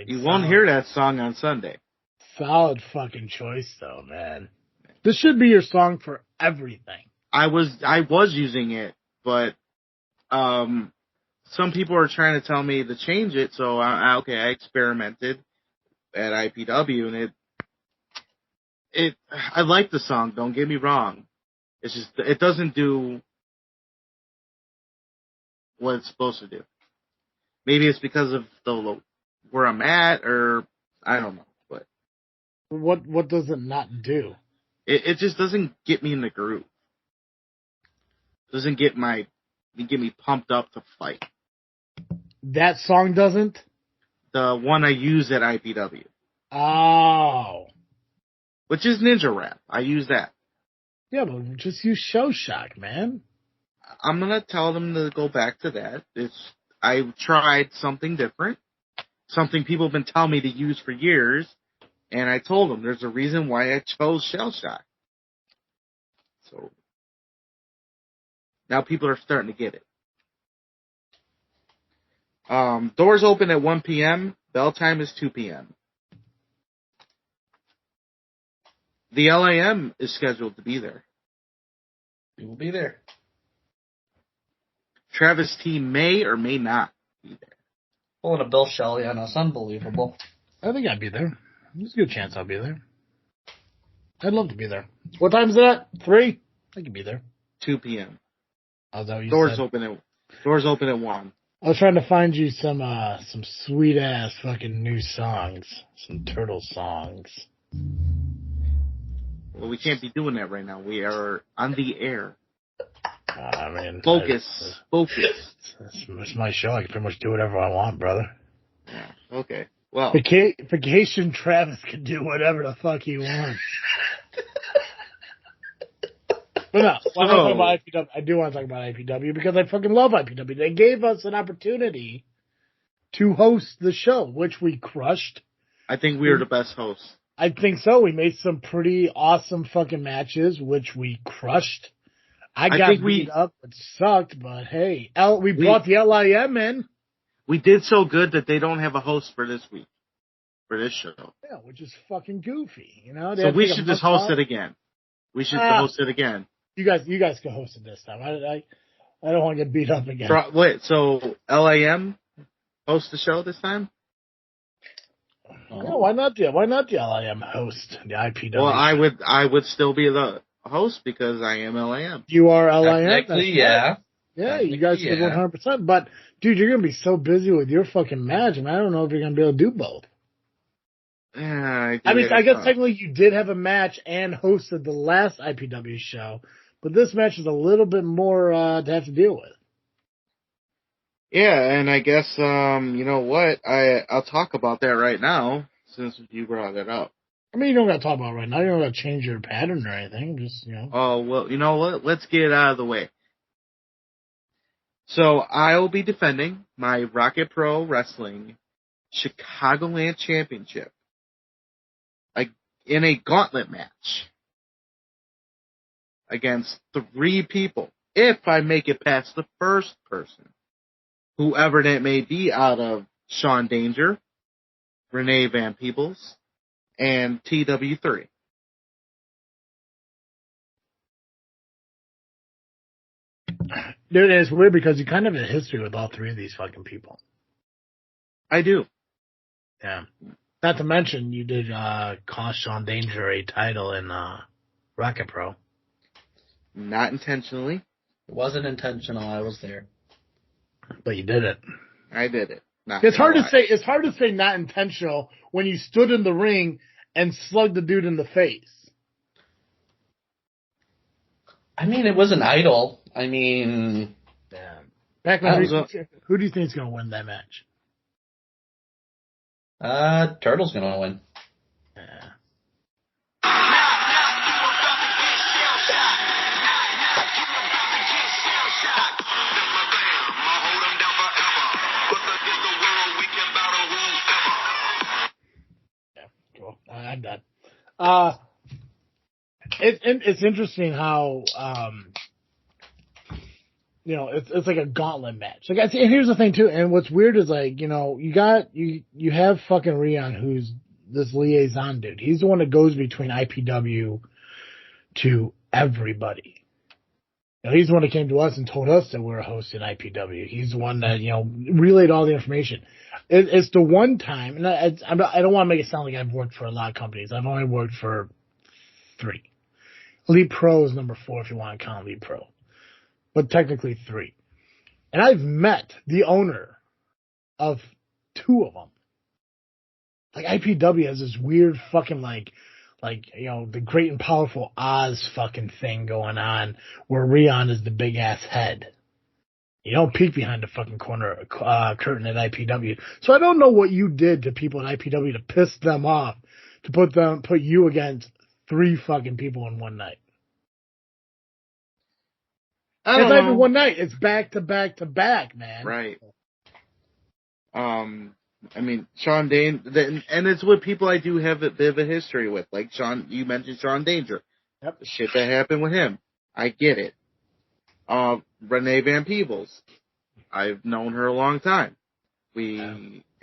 S3: you won't hear that song on Sunday.
S2: Solid fucking choice, though, man. This should be your song for everything.
S3: I was using it, but some people are trying to tell me to change it, so I experimented at IPW, and I like the song, don't get me wrong. It's just, it doesn't do what it's supposed to do. Maybe it's because of where I'm at, or I don't know, but
S2: what does it not do?
S3: It just doesn't get me in the groove. Doesn't get me pumped up to fight.
S2: That song doesn't?
S3: The one I use at IPW.
S2: Oh.
S3: Which is Ninja Rap. I use that.
S2: Yeah, but just use Show Shock, man.
S3: I'm gonna tell them to go back to that. I tried something different. Something people have been telling me to use for years, and I told them there's a reason why I chose Shell Shock. So now people are starting to get it. Doors open at 1 p.m. Bell time is 2 p.m. The LAM is scheduled to be there.
S4: He will be there.
S3: Travis T may or may not be there.
S4: Pulling a Bill Shelley on us. Unbelievable.
S2: I think I'd be there. There's a good chance I'll be there. I'd love to be there. What time is that? 3? I could be there.
S3: 2 p.m.
S2: Oh, is that what you
S3: Doors
S2: said?
S3: open at 1.
S2: I was trying to find you some sweet ass fucking new songs. Some turtle songs.
S3: Well, we can't be doing that right now. We are on the air.
S2: I mean,
S3: Focus.
S2: It's my show. I can pretty much do whatever I want, brother.
S3: Yeah. Okay. Well,
S2: Vacation Travis can do whatever the fuck he wants. But no, when I talk about IPW, I do want to talk about IPW because I fucking love IPW. They gave us an opportunity to host the show, which we crushed.
S3: I think we were the best hosts.
S2: I think so. We made some pretty awesome fucking matches, which we crushed. I got beat up. It sucked, but hey, we brought the LIM in.
S3: We did so good that they don't have a host for this week, for this show.
S2: Yeah, which is fucking goofy, you know.
S3: So we should just host it again. We should host it again.
S2: You guys can host it this time. I don't want to get beat up again.
S3: Wait, so LIM host the show this time?
S2: No, why not the LIM host the IPW?
S3: Well, I would still be the host because I am LIM.
S2: You are LIM?
S4: Technically, yeah.
S2: Yeah, you guys did 100%. But, dude, you're going to be so busy with your fucking match, and I don't know if you're going to be able to do both.
S3: Yeah,
S2: I guess technically you did have a match and hosted the last IPW show, but this match is a little bit more to have to deal with.
S3: Yeah, and I guess, you know what? I'll talk about that right now, since you brought it up.
S2: I mean, you don't got to talk about it right now. You don't got to change your pattern or anything. Just, you know.
S3: Oh, well, you know what? Let's get it out of the way. So, I'll be defending my Rocket Pro Wrestling Chicagoland Championship, like in a gauntlet match against 3 people. If I make it past the first person, whoever that may be, out of Sean Danger, Renee Van Peebles, and TW3.
S2: Dude, it's weird because you kind of have a history with all 3 of these fucking people.
S3: I do.
S2: Yeah. Not to mention, you did cost Sean Danger a title in Rocket Pro.
S3: Not intentionally.
S4: It wasn't intentional. I was there.
S2: But you did it.
S3: I did it.
S2: It's hard to say. It's hard to say not intentional when you stood in the ring and slugged the dude in the face.
S4: I mean, it was an idol. I mean,
S2: damn. Pacman, who do you think is going to win that match?
S4: Turtle's going to win.
S2: Yeah. I'm done. It's interesting how it's like a gauntlet match. Like, and here's the thing too. And what's weird is like, you have fucking Rion, who's this liaison dude. He's the one that goes between IPW to everybody. He's the one that came to us and told us that we were hosting IPW. He's the one that relayed all the information. It's the one time, and I don't want to make it sound like I've worked for a lot of companies. I've only worked for 3. Elite Pro is number 4 if you want to count Elite Pro, but technically 3. And I've met the owner of 2 of them. Like, IPW has this weird fucking the Great and Powerful Oz fucking thing going on where Rion is the big ass head. You don't peek behind the fucking corner curtain at IPW. So I don't know what you did to people at IPW to piss them off, to put you against 3 fucking people in one night. It's not even one night. It's back to back to back, man.
S3: Right. I mean, Sean Danger, and it's with people I do have a bit of a history with. Like Sean, you mentioned Sean Danger.
S2: Yep.
S3: The shit that happened with him. I get it. Renee Van Peebles. I've known her a long time. We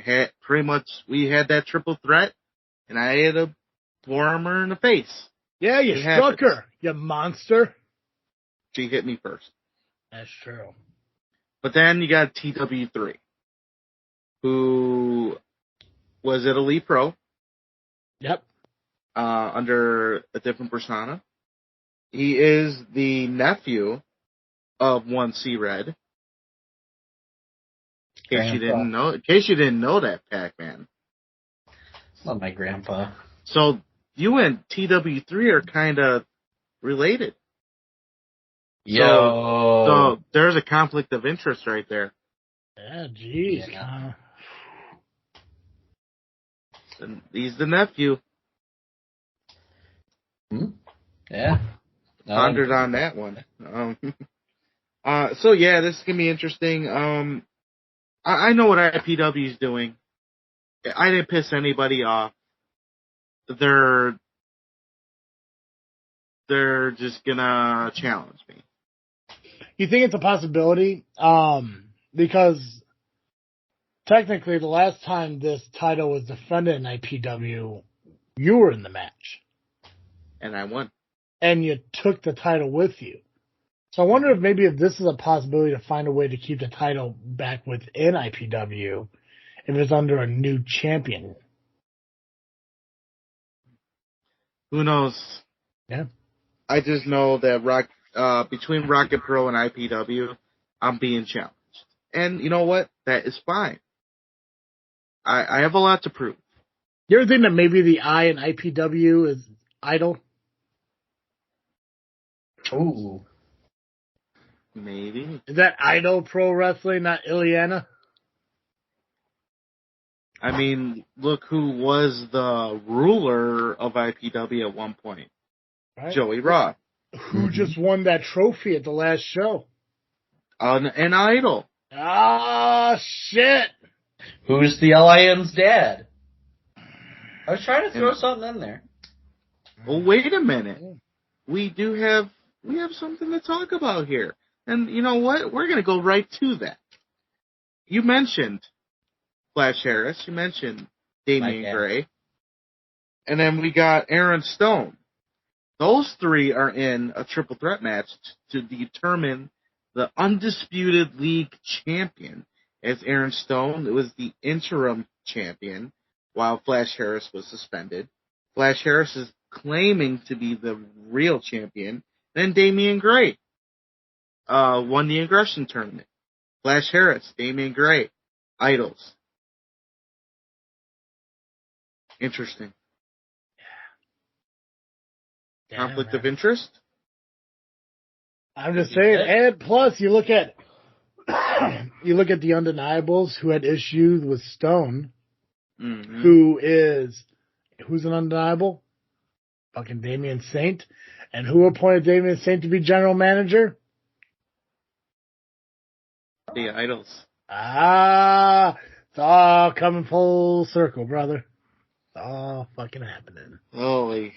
S3: had that triple threat, and I had to warm her in the face.
S2: Yeah, you struck her, you monster.
S3: She hit me first.
S2: That's true.
S3: But then you got TW3, who was at Elite Pro.
S2: Yep.
S3: Under a different persona. He is the nephew of 1C Red. In case you didn't know that, Pacman.
S4: It's not my grandpa.
S3: So you and TW3 are kind of related. So there's a conflict of interest right there.
S2: Yeah, jeez. Yeah.
S3: He's the nephew.
S4: Yeah.
S3: Pondered on that one. So yeah, this is gonna be interesting. I know what IPW is doing. I didn't piss anybody off. They're just gonna challenge me.
S2: You think it's a possibility? Because technically the last time this title was defended in IPW, you were in the match.
S3: And I won. And
S2: you took the title with you. So I wonder if this is a possibility to find a way to keep the title back within IPW if it's under a new champion.
S3: Who knows?
S2: Yeah.
S3: I just know that between Rocket Pro and IPW, I'm being challenged. And you know what? That is fine. I have a lot to prove.
S2: You ever think that maybe the I in IPW is idle?
S4: Ooh.
S3: Maybe.
S2: Is that Idol Pro Wrestling, not Ileana?
S3: I mean, look who was the ruler of IPW at one point. Right. Joey Raw.
S2: Who just won that trophy at the last show?
S3: An Idol.
S2: Ah, shit.
S4: Who's the Lion's dad? I was trying to throw something in there.
S3: Well, wait a minute. We have something to talk about here. And you know what? We're going to go right to that. You mentioned Flash Harris. You mentioned Damian Gray. And then we got Aaron Stone. Those three are in a triple threat match to determine the undisputed league champion. As Aaron Stone was the interim champion while Flash Harris was suspended. Flash Harris is claiming to be the real champion. Then Damian Gray won the aggression tournament. Flash Harris, Damian Gray, idols. Interesting.
S2: Yeah,
S3: Conflict of interest?
S2: I'm just saying, and plus you look at the undeniables who had issues with Stone, who's an undeniable? Fucking Damian Saint. And who appointed Damian Saint to be general manager?
S3: The idols.
S2: It's all coming full circle, brother. It's all fucking happening.
S3: Holy.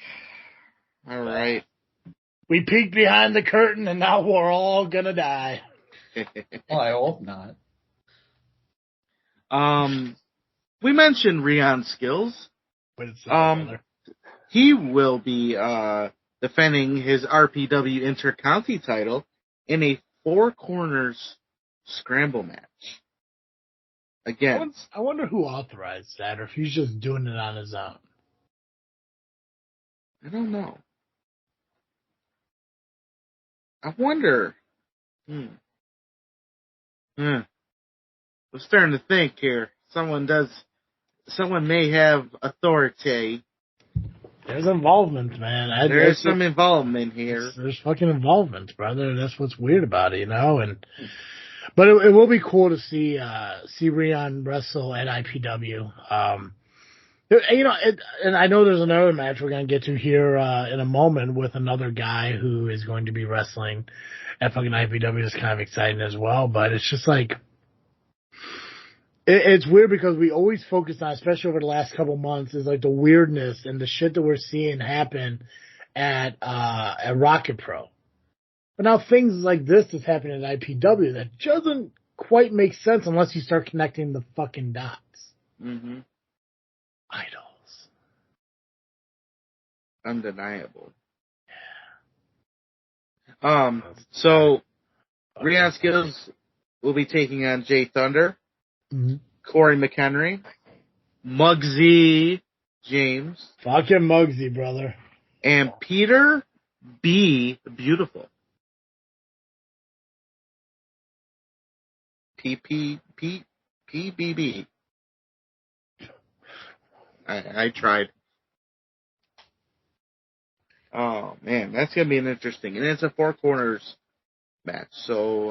S3: All right.
S2: We peeked behind the curtain and now we're all gonna die.
S4: Well, I hope not.
S3: We mentioned Rion Skills. He will be defending his RPW Intercounty title in a Four Corners scramble match. Again,
S2: I wonder who authorized that, or if he's just doing it on his own.
S3: I don't know. I wonder. I'm starting to think here. Someone may have authority.
S2: There's involvement, man.
S3: There's some involvement here.
S2: There's fucking involvement, brother. That's what's weird about it, you know. But it will be cool to see Rion wrestle at IPW. And I know there's another match we're gonna get to here in a moment with another guy who is going to be wrestling at fucking IPW. Is kind of exciting as well. But it's just like it's weird because we always focus on, especially over the last couple months, is like the weirdness and the shit that we're seeing happen at Rocket Pro. But now things like this is happening at IPW that doesn't quite make sense unless you start connecting the fucking dots.
S3: Mm-hmm.
S2: Idols.
S3: Undeniable. Yeah. So Rion Skills will be taking on Jay Thunder, Corey McHenry, Muggsy James.
S2: Fucking Muggsy, brother.
S3: And Peter B. Beautiful. PBB. I tried. Oh man, that's gonna be an interesting, and it's a Four Corners match. So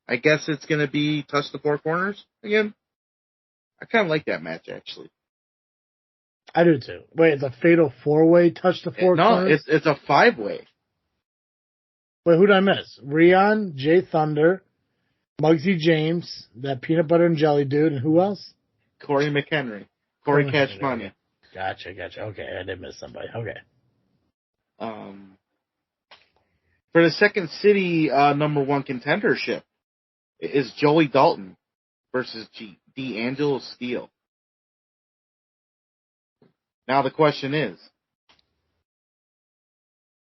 S3: I guess it's gonna be touch the Four Corners again. I kind of like that match actually.
S2: I do too. Wait, it's a fatal 4-way touch the Four Corners?
S3: No, it's a 5-way.
S2: Wait, who did I miss? Rion, Jay Thunder, Muggsy James, that peanut butter and jelly dude, and who else?
S3: Corey McHenry. Corey Cash Money.
S2: Gotcha. Okay, I did miss somebody. Okay.
S3: For the Second City number 1 contendership is Joey Dalton versus D'Angelo Steele. Now the question is,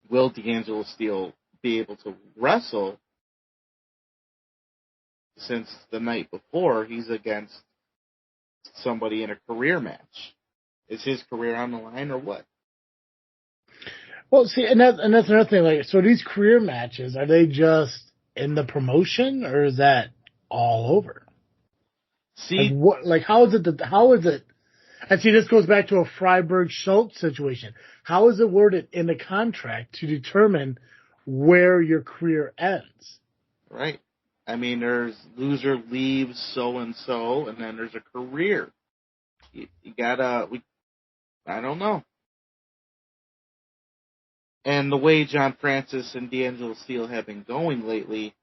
S3: will D'Angelo Steele be able to wrestle since the night before he's against somebody in a career match? Is his career on the line or what?
S2: Well, see, and that's another thing. Like, so these career matches, are they just in the promotion, or is that all over?
S3: See,
S2: how is it? And see, this goes back to a Freiberg-Schultz situation. How is it worded in the contract to determine where your career ends?
S3: Right. I mean, there's loser leaves so-and-so, and then there's a career. You gotta, I don't know. And the way John Francis and D'Angelo Steele have been going lately,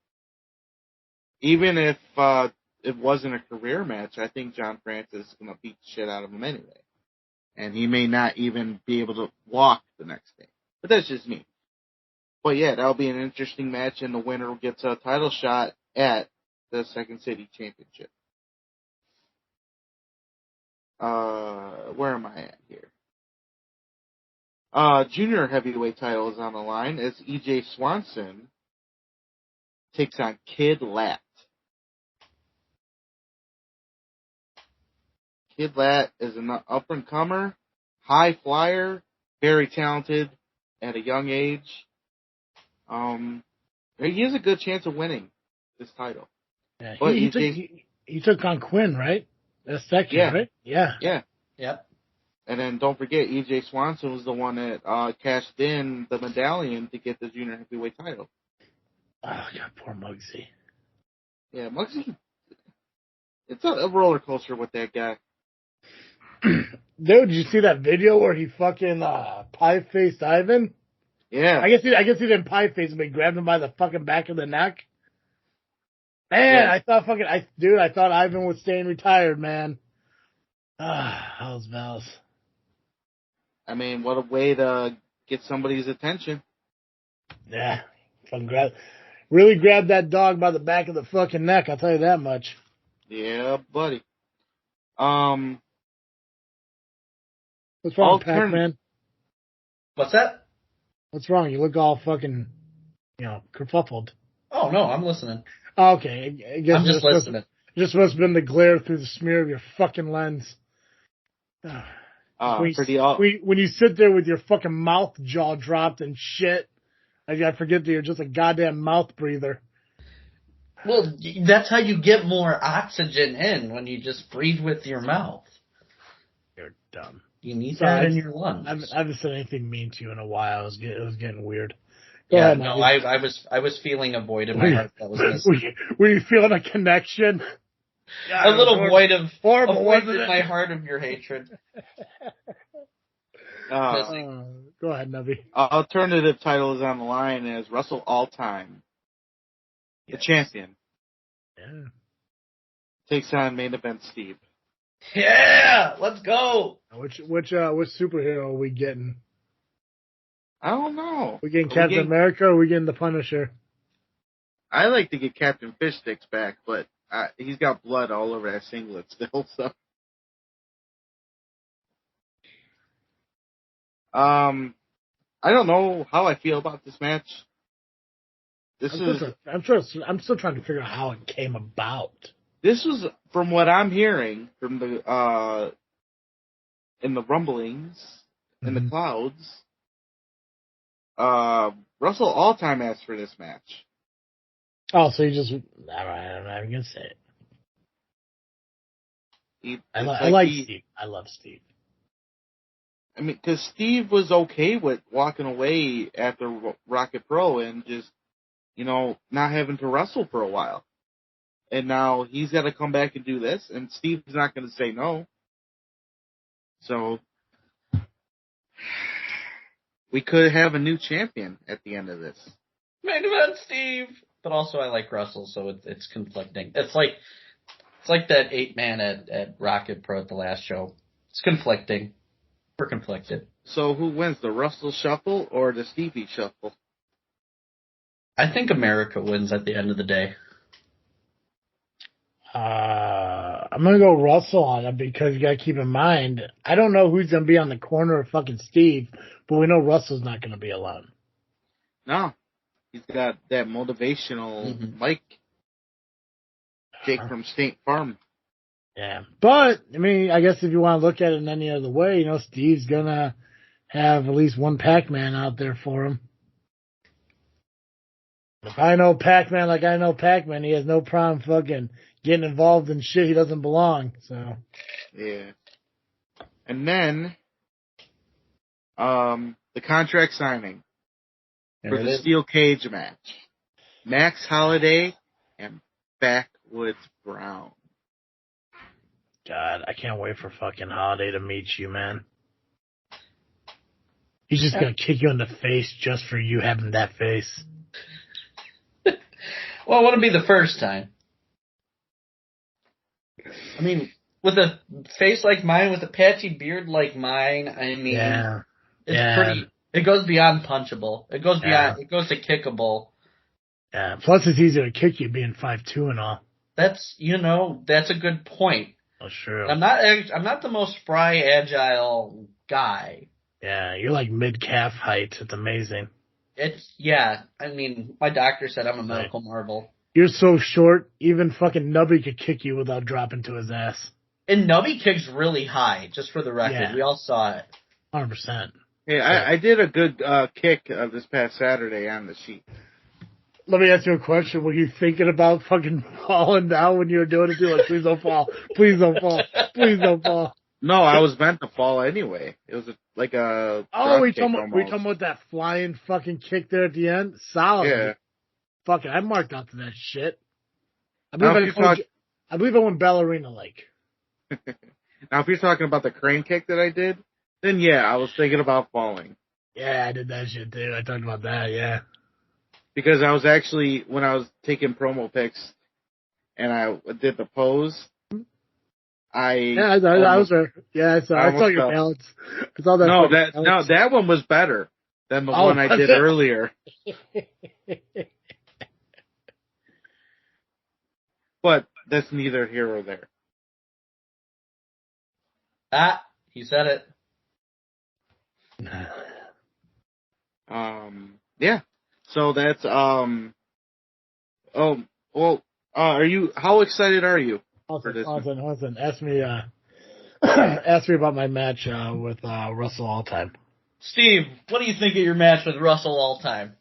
S3: even if it wasn't a career match, I think John Francis is going to beat the shit out of him anyway. And he may not even be able to walk the next day. But that's just me. But yeah, that'll be an interesting match, and the winner gets a title shot at the Second City Championship. Where am I at here? Junior heavyweight title is on the line as E.J. Swanson takes on Kid Lat. Kid Lat is an up-and-comer, high flyer, very talented at a young age. He has a good chance of winning this title.
S2: Yeah,
S3: but
S2: he took on Quinn, right? That's second, right? Yeah.
S4: Yep.
S3: And then don't forget, E.J. Swanson was the one that cashed in the medallion to get the junior heavyweight title.
S2: Oh, God, poor Muggsy.
S3: Yeah, Muggsy, it's a roller coaster with that guy.
S2: Dude, did you see that video where he fucking pie-faced Ivan?
S3: Yeah.
S2: I guess he didn't pie-face him, but he grabbed him by the fucking back of the neck. Man, yeah. I thought Ivan was staying retired, man. How's Val's?
S3: I mean, what a way to get somebody's attention.
S2: Yeah. Really grab that dog by the back of the fucking neck, I'll tell you that much.
S3: Yeah, buddy.
S2: What's wrong, Pacman?
S4: What's that?
S2: What's wrong? You look all fucking, kerfuffled.
S4: Oh, no, I'm listening.
S2: Okay. I guess
S4: I'm just listening.
S2: Just must have been the glare through the smear of your fucking lens. When you sit there with your fucking mouth jaw dropped and shit, I forget that you're just a goddamn mouth breather.
S4: Well, that's how you get more oxygen in, when you just breathe with your mouth.
S2: You're dumb.
S4: You need that in your lungs.
S2: I haven't said anything mean to you in a while. It was getting weird.
S4: Go ahead, no, I was feeling a void in my heart that was missing.
S2: Were you feeling a connection?
S4: A little void in
S2: my
S4: heart of your hatred.
S2: Go ahead, Nubby.
S3: Alternative title is on the line as Russell All-Time, the champion.
S2: Yeah.
S3: Takes on main event Steve.
S4: Yeah, let's go.
S2: Which superhero are we getting?
S3: I don't know.
S2: We getting Captain America or are we getting the Punisher?
S3: I like to get Captain Fish Sticks back, but he's got blood all over that singlet still, so. I don't know how I feel about this match.
S2: I'm still trying to figure out how it came about.
S3: This was, from what I'm hearing from the in the rumblings, in the clouds, Russell All-Time asked for this match.
S2: Oh, so you just, I'm not even gonna say it. I like Steve. I love Steve.
S3: I mean, because Steve was okay with walking away after Rocket Pro and just, not having to wrestle for a while. And now he's got to come back and do this, and Steve's not going to say no. So, we could have a new champion at the end of this.
S4: Main event Steve! But also I like Russell, so it's conflicting. It's like that 8-man at Rocket Pro at the last show. It's conflicting. We're conflicted.
S3: So who wins, the Russell Shuffle or the Stevie Shuffle?
S4: I think America wins at the end of the day.
S2: I'm going to go Russell on it because you got to keep in mind, I don't know who's going to be on the corner of fucking Steve, but we know Russell's not going to be alone.
S3: No. He's got that motivational Mike. Jake from State Farm.
S2: Yeah. But, I mean, I guess if you want to look at it in any other way, Steve's going to have at least one Pacman out there for him. If I know Pacman like I know Pacman, he has no problem fucking getting involved in shit he doesn't belong. So.
S3: Yeah. And then, the contract signing for the steel cage match. Max Holiday and Backwoods Brown.
S2: God, I can't wait for fucking Holiday to meet you, man. He's just gonna kick you in the face just for you having that face.
S4: Well, it wouldn't be the first time. I mean, with a face like mine, with a patchy beard like mine, I mean, it's pretty. It goes beyond punchable. It goes beyond. It goes to kickable.
S2: Yeah. Plus, it's easier to kick you being 5'2" and all.
S4: That's that's a good point.
S2: Oh, sure.
S4: I'm not the most spry, agile guy.
S2: Yeah, you're like mid-calf height. It's amazing.
S4: I mean, my doctor said I'm a medical marvel.
S2: You're so short, even fucking Nubby could kick you without dropping to his ass.
S4: And Nubby kicks really high, just for the record. Yeah. We all saw it.
S2: 100%.
S3: Hey, I did a good kick this past Saturday on the sheet.
S2: Let me ask you a question. Were you thinking about fucking falling down when you were doing it? You're like, please don't fall. Please don't fall. Please don't fall.
S3: No, I was meant to fall anyway. It was like a.
S2: Oh, we talking about that flying fucking kick there at the end? Solid. Yeah. Fuck it. I marked out to that shit. I believe I went ballerina like.
S3: Now, if you're talking about the crane kick that I did, then yeah, I was thinking about falling.
S2: Yeah, I did that shit too. I talked about that, yeah.
S3: Because I was actually, when I was taking promo pics and I did the pose, I
S2: was there. Yeah, I saw your balance. I saw that.
S3: No, that one was better than the one I did earlier. But that's neither here or there.
S4: He said it.
S3: Yeah. So that's how excited are you?
S2: Listen. Ask me about my match with Russell Alltime.
S4: Steve, what do you think of your match with Russell Alltime?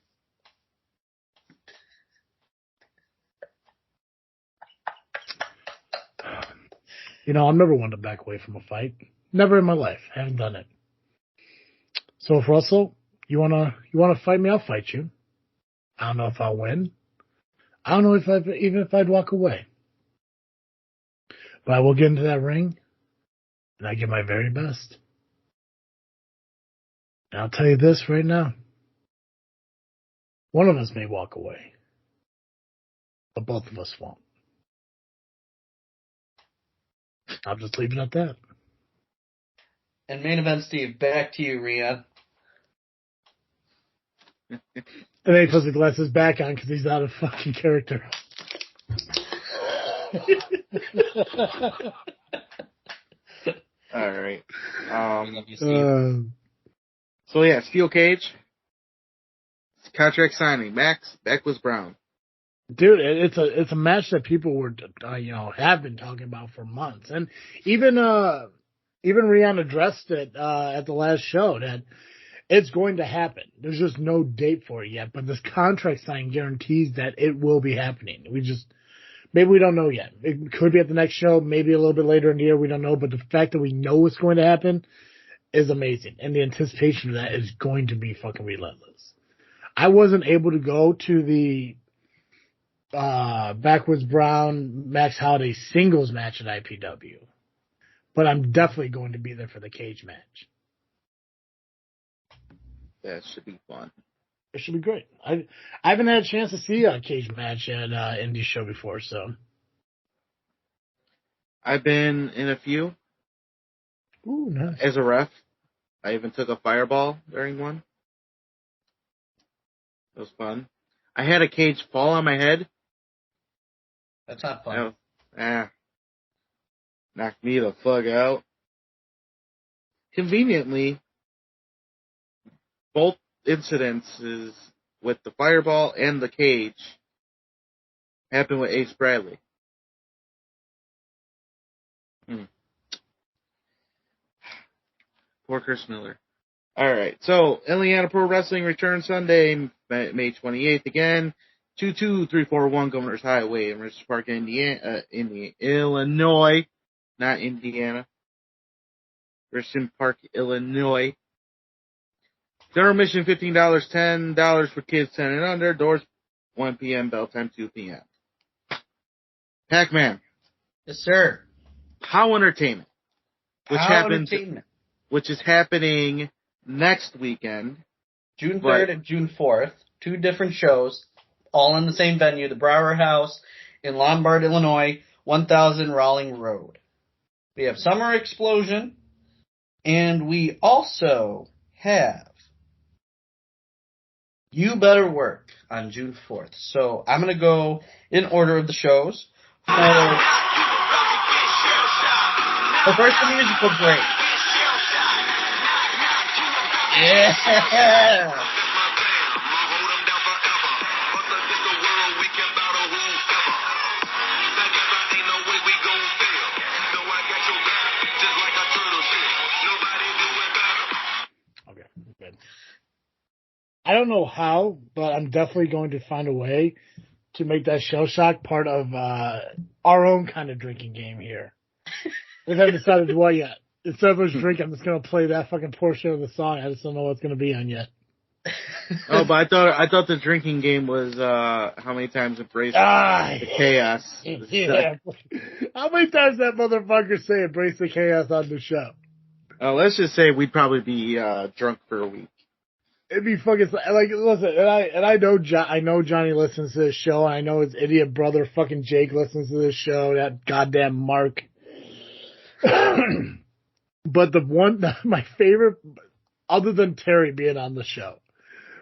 S2: I'm never one to back away from a fight. Never in my life. Haven't done it. So if Russell, you wanna fight me, I'll fight you. I don't know if I'll win. I don't know if I'd walk away. But I will get into that ring, and I give my very best. And I'll tell you this right now. One of us may walk away, but both of us won't. I'll just leave it at that.
S4: And main event, Steve, back to you, Rhea.
S2: And then he puts the glasses back on because he's out of fucking character.
S3: All right. So yeah, steel cage. Contract signing. Back was Brown.
S2: Dude, it's a match that people were have been talking about for months, and even Rihanna addressed it at the last show that it's going to happen. There's just no date for it yet, but this contract signing guarantees that it will be happening. Maybe we don't know yet. It could be at the next show, maybe a little bit later in the year. We don't know, but the fact that we know it's going to happen is amazing, and the anticipation of that is going to be fucking relentless. I wasn't able to go to the Backwards Brown Max Holiday singles match at IPW, but I'm definitely going to be there for the cage match.
S3: That should be fun.
S2: It should be great. I haven't had a chance to see a cage match at indie show before, so.
S3: I've been in a few.
S2: Ooh, nice.
S3: As a ref. I even took a fireball during one. It was fun. I had a cage fall on my head.
S4: That's not fun.
S3: Knocked me the fuck out. Conveniently, both incidences with the fireball and the cage happened with Ace Bradley. Poor Chris Miller. Alright, so Indiana Pro Wrestling returns Sunday, May 28th again. 22341 Governor's Highway in Richards Park, Illinois. Not Indiana. Richmond Park, Illinois. General admission $15, $10 for kids 10 and under. Doors 1 p.m., bell time 2 p.m. Pacman.
S4: Yes, sir.
S3: How Entertainment. Which is happening next weekend.
S4: June 3rd and June 4th. 2 different shows, all in the same venue, the Brower House in Lombard, Illinois. 1000 Rowling Road. We have Summer Explosion, and we also have You Better Work on June 4th. So I'm going to go in order of the shows. For first, the musical break. Yeah!
S2: Okay, good. I don't know how, but I'm definitely going to find a way to make that Shell Shock part of our own kind of drinking game here. We haven't decided what yet. Instead of us drink, I'm just going to play that fucking portion of the song. I just don't know what's going to be on yet.
S3: Oh, but I thought the drinking game was how many times embrace the chaos.
S2: Yeah. How many times that motherfucker say embrace the chaos on the show?
S3: Let's just say we'd probably be drunk for a week.
S2: It'd be fucking like, listen, and I know Johnny listens to this show, and I know his idiot brother fucking Jake listens to this show. That goddamn Mark. But my favorite, other than Terry being on the show,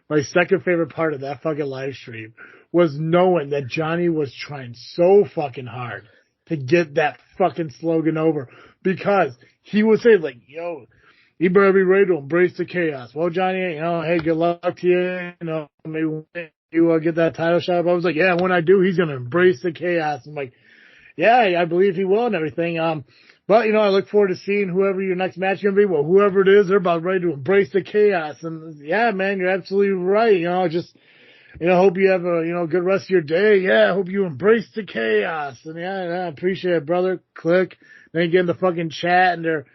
S2: my second favorite part of that fucking live stream was knowing that Johnny was trying so fucking hard to get that fucking slogan over, because he was saying like, yo, you better be ready to embrace the chaos. Well, Johnny, hey, good luck to you. Maybe you get that title shot. I was like, yeah, when I do, he's going to embrace the chaos. I'm like, yeah, I believe he will and everything. But, I look forward to seeing whoever your next match is going to be. Well, whoever it is, they're about ready to embrace the chaos. And yeah, man, you're absolutely right. Just, hope you have a, good rest of your day. Yeah, I hope you embrace the chaos. And yeah, I appreciate it, brother. Click. Then you get in the fucking chat and they're,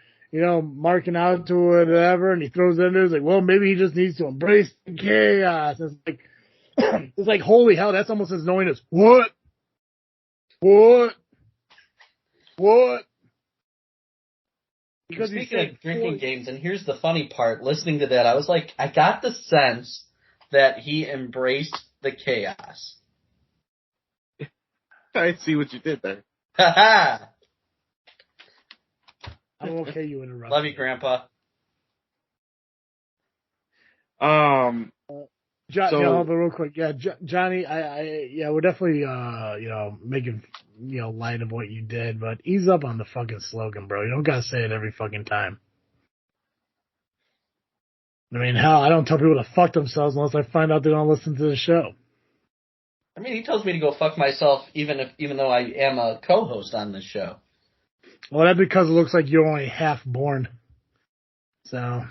S2: marking out to it, whatever. And he throws it in there. It's like, well, maybe he just needs to embrace the chaos. It's like, it's like, holy hell, that's almost as annoying as what?
S4: Because speaking of drinking games, and here's the funny part, listening to that, I was like, I got the sense that he embraced the chaos.
S3: I see what you did there.
S4: Ha
S2: I'm okay you interrupted.
S4: Love you, Grandpa.
S2: But real quick, yeah, Johnny, we're definitely, making, light of what you did, but ease up on the fucking slogan, bro. You don't gotta say it every fucking time. I mean, hell, I don't tell people to fuck themselves unless I find out they don't listen to the show.
S4: I mean, he tells me to go fuck myself even though I am a co-host on this show.
S2: Well, that's because it looks like you're only half born. So.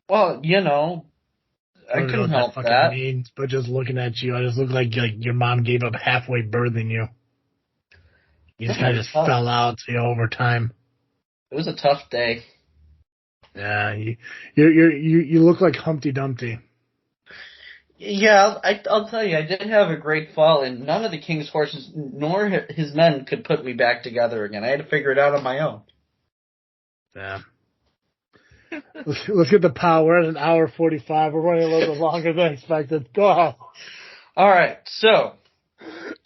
S4: Well, I couldn't help that.
S2: Means, but just looking at you, I just look like your mom gave up halfway birthing you. You just kind of fell out over time.
S4: It was a tough day.
S2: Yeah, you look like Humpty Dumpty.
S4: Yeah, I'll tell you, I did have a great fall, and none of the king's horses nor his men could put me back together again. I had to figure it out on my own.
S2: Yeah. Let's get the power. We're at an hour 45. We're running a little bit longer than expected. Go ahead.
S4: All right, so.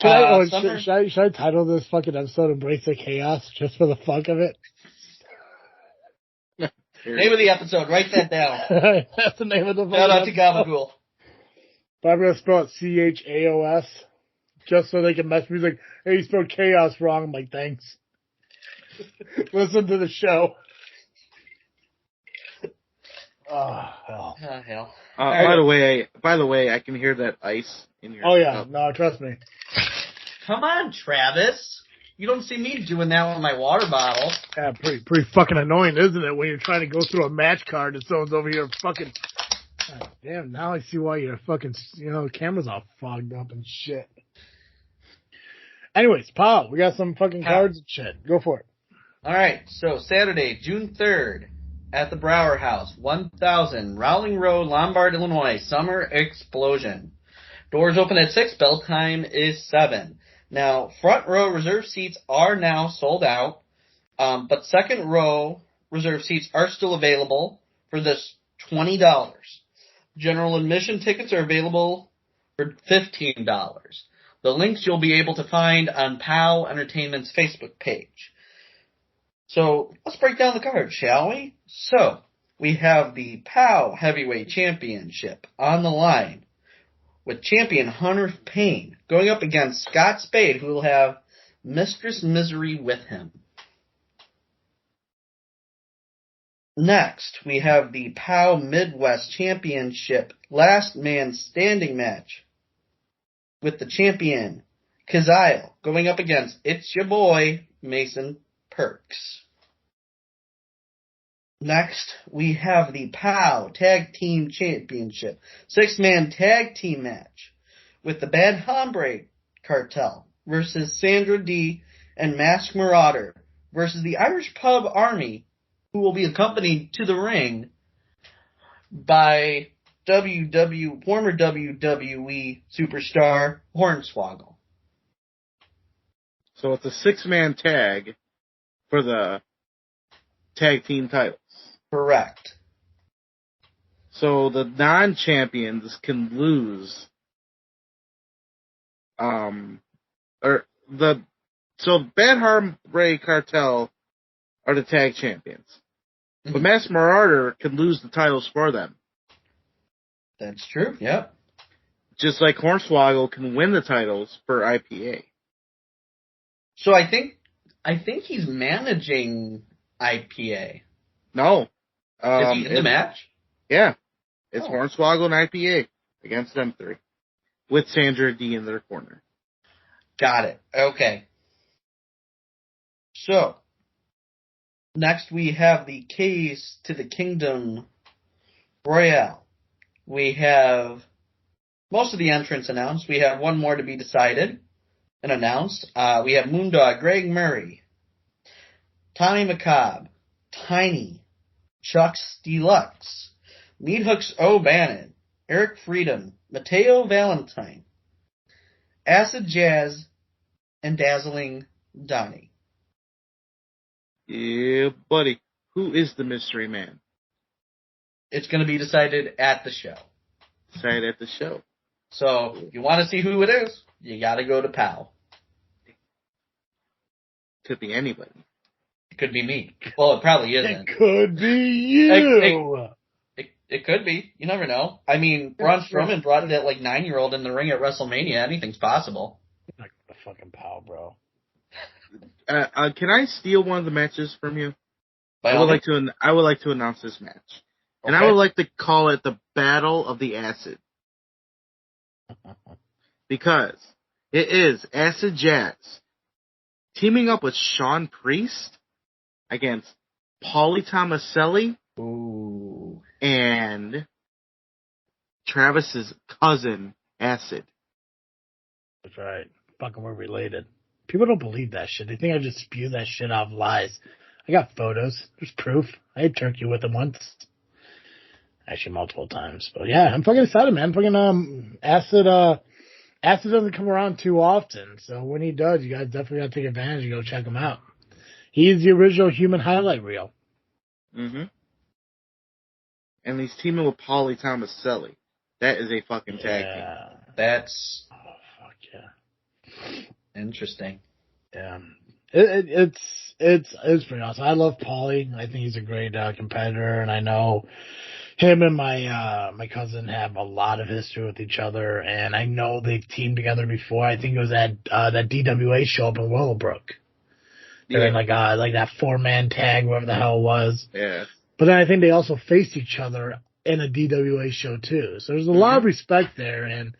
S2: Should I title this fucking episode Embrace the Chaos just for the fuck of it?
S4: Name of the episode. Write that down.
S2: That's the name of the
S4: Shout out to Gabagool.
S2: But I'm going to spell it CHAOS just so they can mess me. He's like, hey, you spelled chaos wrong. I'm like, thanks. Listen to the show. Oh, hell.
S4: Hell.
S3: By the way, I can hear that ice in your.
S2: Oh yeah, no, trust me.
S4: Come on, Travis. You don't see me doing that with my water bottle.
S2: Yeah, pretty fucking annoying, isn't it? When you're trying to go through a match card and someone's over here fucking. God damn, now I see why your fucking camera's all fogged up and shit. Anyways, Paul, we got some fucking cards and shit. Go for it.
S4: All right, so Saturday, June 3rd. At the Brower House, 1000 Rowling Road, Lombard, Illinois. Summer Explosion. Doors open at 6. Bell time is 7. Now, front row reserve seats are now sold out, but second row reserve seats are still available for this $20. General admission tickets are available for $15. The links you'll be able to find on POW Entertainment's Facebook page. So let's break down the card, shall we? So we have the POW Heavyweight Championship on the line with champion Hunter Payne going up against Scott Spade, who will have Mistress Misery with him. Next, we have the POW Midwest Championship Last Man Standing match with the champion Kazile going up against It's Your Boy Mason Perks. Next, we have the POW Tag Team Championship 6-man tag team match with the Bad Hombre Cartel versus Sandra D and Mask Marauder versus the Irish Pub Army, who will be accompanied to the ring by former WWE superstar Hornswoggle.
S3: So it's a 6-man tag for the tag team titles.
S4: Correct.
S3: So the non-champions can lose. So Bad Hombre Cartel are the tag champions. But Mass Marauder can lose the titles for them.
S4: That's true, yep.
S3: Just like Hornswoggle can win the titles for IPA.
S4: So I think he's managing IPA.
S3: No.
S4: Is he in the match?
S3: Yeah. It's Hornswoggle and IPA against them three. With Sandra D in their corner.
S4: Got it. Okay. So, next we have the Keys to the Kingdom Royale. We have most of the entrants announced. We have one more to be decided and announced. We have Moondog, Greg Murray, Tommy McCobb, Tiny, Chucks Deluxe, Meat Hooks O'Bannon, Eric Freedom, Mateo Valentine, Acid Jazz, and Dazzling Donnie.
S3: Yeah, buddy. Who is the mystery man?
S4: It's going to be decided at the show.
S3: Decided at the show.
S4: So, if you want to see who it is, you got to go to POW.
S3: Could be anybody.
S4: It could be me. Well, it probably isn't.
S2: It could be you.
S4: It could be. You never know. I mean, Braun Strowman brought that 9-year-old in the ring at WrestleMania. Anything's possible.
S2: Not the fucking POW, bro.
S3: Can I steal one of the matches from you? I would like to announce this match. Okay. And I would like to call it the Battle of the Acid. Because it is Acid Jazz teaming up with Sean Priest against Paulie Tomaselli.
S4: Ooh.
S3: And Travis's cousin, Acid.
S2: That's right. Fucking we're related. People don't believe that shit. They think I just spew that shit off lies. I got photos. There's proof. I had turkey with him once. Actually, multiple times. But yeah, I'm fucking excited, man. Fucking Acid doesn't come around too often. So when he does, you guys definitely gotta take advantage and go check him out. He's the original human highlight reel.
S3: Mm-hmm. And he's teaming with Paulie Tomaselli. That is a fucking tag team.
S4: That's...
S2: Oh, fuck yeah.
S4: Interesting.
S2: Yeah. It's pretty awesome. I love Paulie. I think he's a great competitor, and I know him and my cousin have a lot of history with each other, and I know they've teamed together before. I think it was at that DWA show up in Willowbrook. They're in like that 4-man tag, whatever the hell it was.
S3: Yeah.
S2: But then I think they also faced each other in a DWA show too. So there's a lot of respect there, and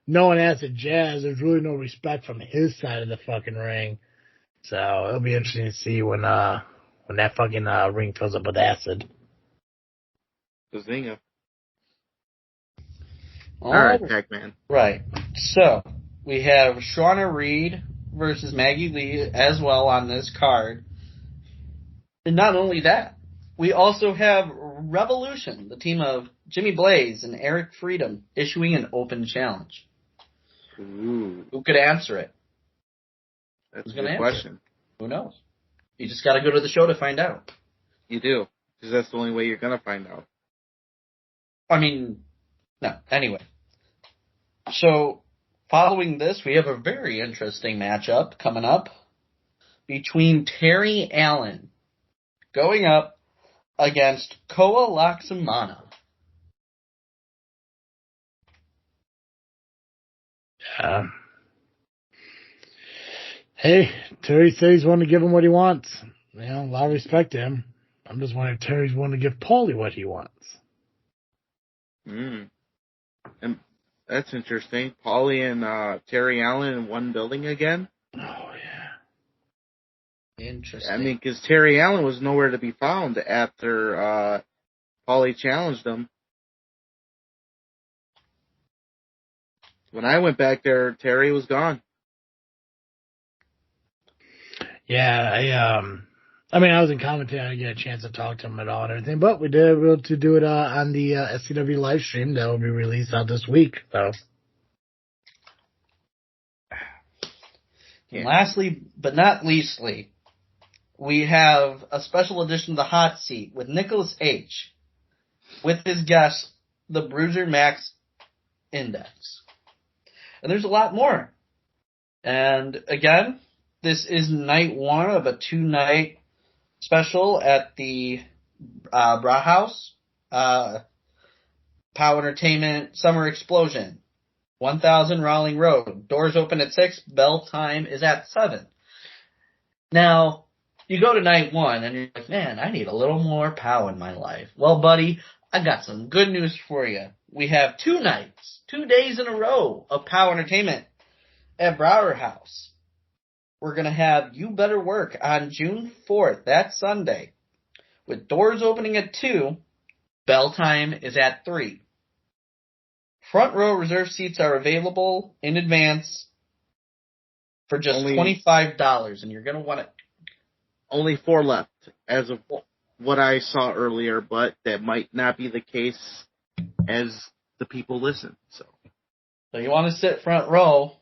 S2: knowing Acid Jazz, there's really no respect from his side of the fucking ring. So it'll be interesting to see when that fucking ring fills up with acid.
S3: Bazinga. All right, Pacman.
S4: Right. So we have Shauna Reed versus Maggie Lee as well on this card. And not only that, we also have Revolution, the team of Jimmy Blaze and Eric Freedom, issuing an open challenge.
S3: Ooh.
S4: Who could answer it?
S3: That's a good question.
S4: Who knows? You just got to go to the show to find out.
S3: You do, because that's the only way you're going to find out.
S4: I mean, no. Anyway. So, Following this, we have a very interesting matchup coming up between Terry Allen going up against Koa Laksamana.
S2: Hey, Terry says he's willing to give him what he wants. You know, a lot of respect to him. I'm just wondering if Terry's willing to give Paulie what he wants.
S3: And that's interesting. Paulie and Terry Allen in one building again?
S2: Oh, yeah.
S4: Interesting.
S3: I mean, because Terry Allen was nowhere to be found after Paulie challenged him. When I went back there, Terry was gone.
S2: Yeah, I mean, I was in commentary. I didn't get a chance to talk to him at all and everything, but we did able to do it on the SCW live stream that will be released out this week. So,
S4: yeah. Lastly, but not leastly, we have a special edition of the Hot Seat with Nicholas H. with his guest, the Bruiser Max Index. And there's a lot more. And again, this is night one of a 2-night special at the Brauhaus. POW Entertainment Summer Explosion. 1000 Rowling Road. Doors open at 6. Bell time is at 7. Now, you go to night one and you're like, man, I need a little more POW in my life. Well, buddy, I got some good news for you. We have 2 nights, 2 days in a row of POW Entertainment at Brauhaus. We're going to have You Better Work on June 4th, that Sunday, with doors opening at 2. Bell time is at 3. Front row reserve seats are available in advance for just $25, and you're going to want it.
S3: Only 4 left, as of what I saw earlier, but that might not be the case as the people listen. So
S4: you want to sit front row,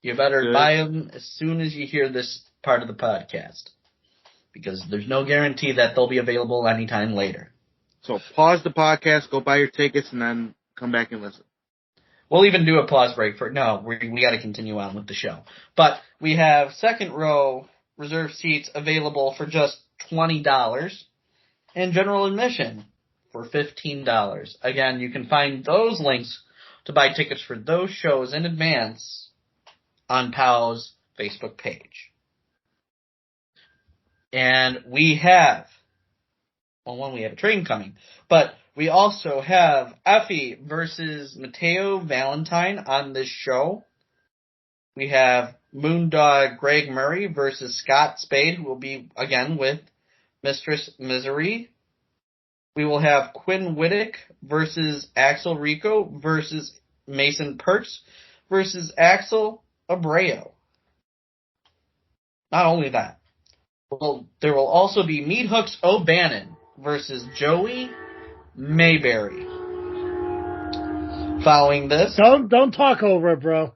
S4: you better buy them as soon as you hear this part of the podcast, because there's no guarantee that they'll be available anytime later.
S3: So pause the podcast, go buy your tickets, and then come back and listen.
S4: We'll even do a pause break for we got to continue on with the show. But we have second row reserve seats available for just $20 and general admission for $15. Again, you can find those links to buy tickets for those shows in advance on POW's Facebook page. And we have, we have a train coming, but we also have Effie versus Mateo Valentine on this show. We have Moondog Greg Murray versus Scott Spade, who will be, again, with Mistress Misery. We will have Quinn Whittick versus Axel Rico versus Mason Perks versus Axel Abreu. Not only that, there will also be Meat Hooks O'Bannon versus Joey Mayberry. Following this...
S2: Don't talk over it, bro.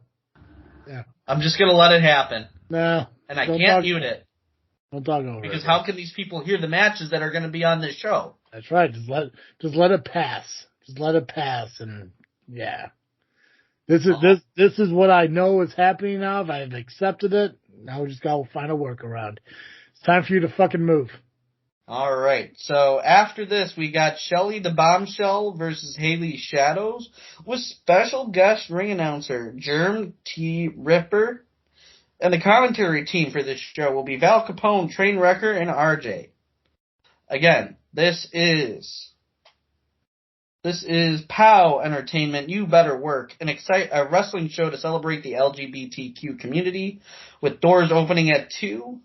S2: Yeah.
S4: I'm just going to let it happen.
S2: No.
S4: And I can't mute it.
S2: Don't talk over it.
S4: Because how can these people hear the matches that are going to be on this show?
S2: That's right. Just let it pass. Just let it pass, and yeah. This is what I know is happening now. I've accepted it. Now we just gotta find a workaround. It's time for you to fucking move.
S4: All right. So after this, we got Shelly the Bombshell versus Haley Shadows with special guest ring announcer Germ T. Ripper. And the commentary team for this show will be Val Capone, Trainwrecker, and RJ. Again, this is POW Entertainment, You Better Work, a wrestling show to celebrate the LGBTQ community, with doors opening at 2,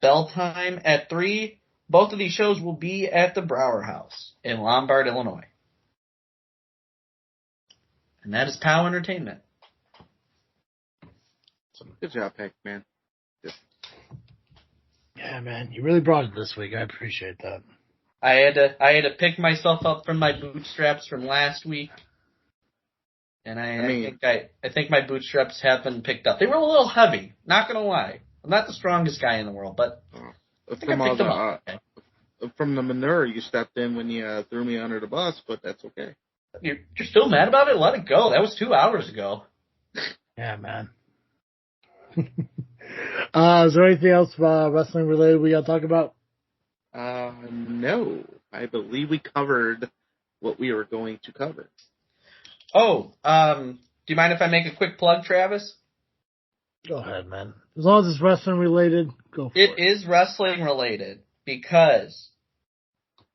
S4: bell time at 3. Both of these shows will be at the Brauhaus in Lombard, Illinois. And that is POW Entertainment.
S3: Good job, Pacman.
S2: Yeah, man, you really brought it this week. I appreciate that.
S4: I had to pick myself up from my bootstraps from last week, and I think my bootstraps have been picked up. They were a little heavy, not gonna lie. I'm not the strongest guy in the world, but I picked them up. Okay.
S3: From the manure you stepped in when you threw me under the bus, but that's okay.
S4: You're still mad about it? Let it go. That was 2 hours ago.
S2: Yeah, man. Is there anything else wrestling related we got to talk about?
S3: No. I believe we covered what we were going to cover.
S4: Oh, do you mind if I make a quick plug, Travis?
S2: Go ahead, man. As long as it's wrestling related, go for it.
S4: It is wrestling related because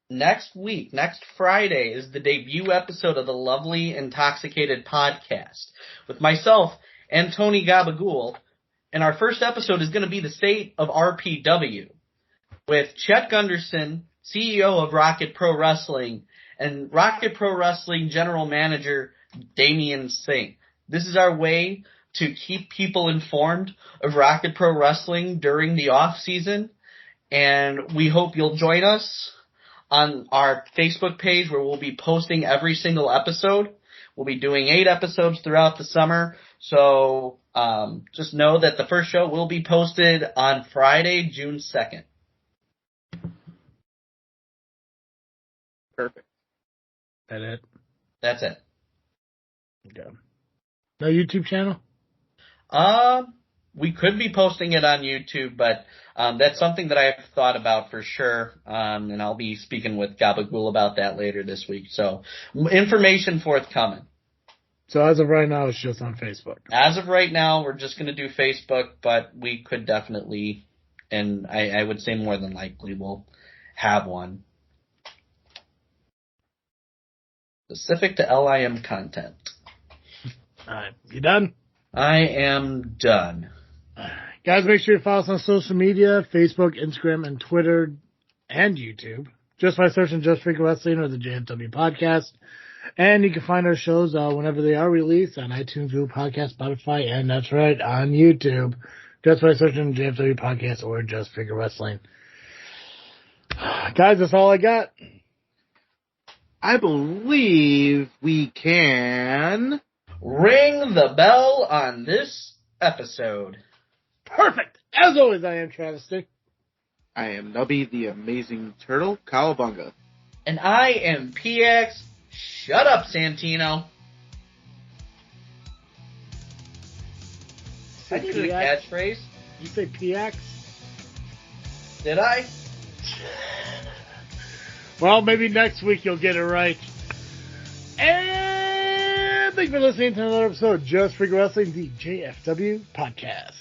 S4: next week, next Friday, is the debut episode of the Lovely Intoxicated podcast with myself and Tony Gabagool. And our first episode is going to be the state of RPW with Chet Gunderson, CEO of Rocket Pro Wrestling, and Rocket Pro Wrestling General Manager Damian Singh. This is our way to keep people informed of Rocket Pro Wrestling during the off season, and we hope you'll join us on our Facebook page where we'll be posting every single episode. We'll be doing 8 episodes throughout the summer, so just know that the first show will be posted on Friday, June 2nd.
S3: Perfect.
S2: That it?
S4: That's it.
S2: Okay. No YouTube channel?
S4: We could be posting it on YouTube, but that's something that I've thought about for sure, and I'll be speaking with Gabagool about that later this week. So, information forthcoming.
S2: So as of right now, it's just on Facebook.
S4: As of right now, we're just going to do Facebook, but we could definitely, and I would say more than likely, we'll have one. Specific to LIM content.
S2: All right. You done?
S4: I am done.
S2: Guys, make sure you follow us on social media, Facebook, Instagram, and Twitter, and YouTube. Just by searching Just Freaking Wrestling or the JFW Podcast. And you can find our shows whenever they are released on iTunes, Google Podcast, Spotify, and that's right, on YouTube. Just by searching JFW Podcast or Just Freaking Wrestling. Guys, that's all I got.
S3: I believe we can
S4: ring the bell on this episode.
S2: Perfect. As always, I am Travis Dick.
S3: I am Nubby, the Amazing Turtle, Cowabunga.
S4: And I am PX. Shut up, Santino. I needed a catchphrase.
S2: You say PX?
S4: Did I?
S2: Well, maybe next week you'll get it right. And thanks for listening to another episode of Just Freaking Wrestling, the JFW Podcast.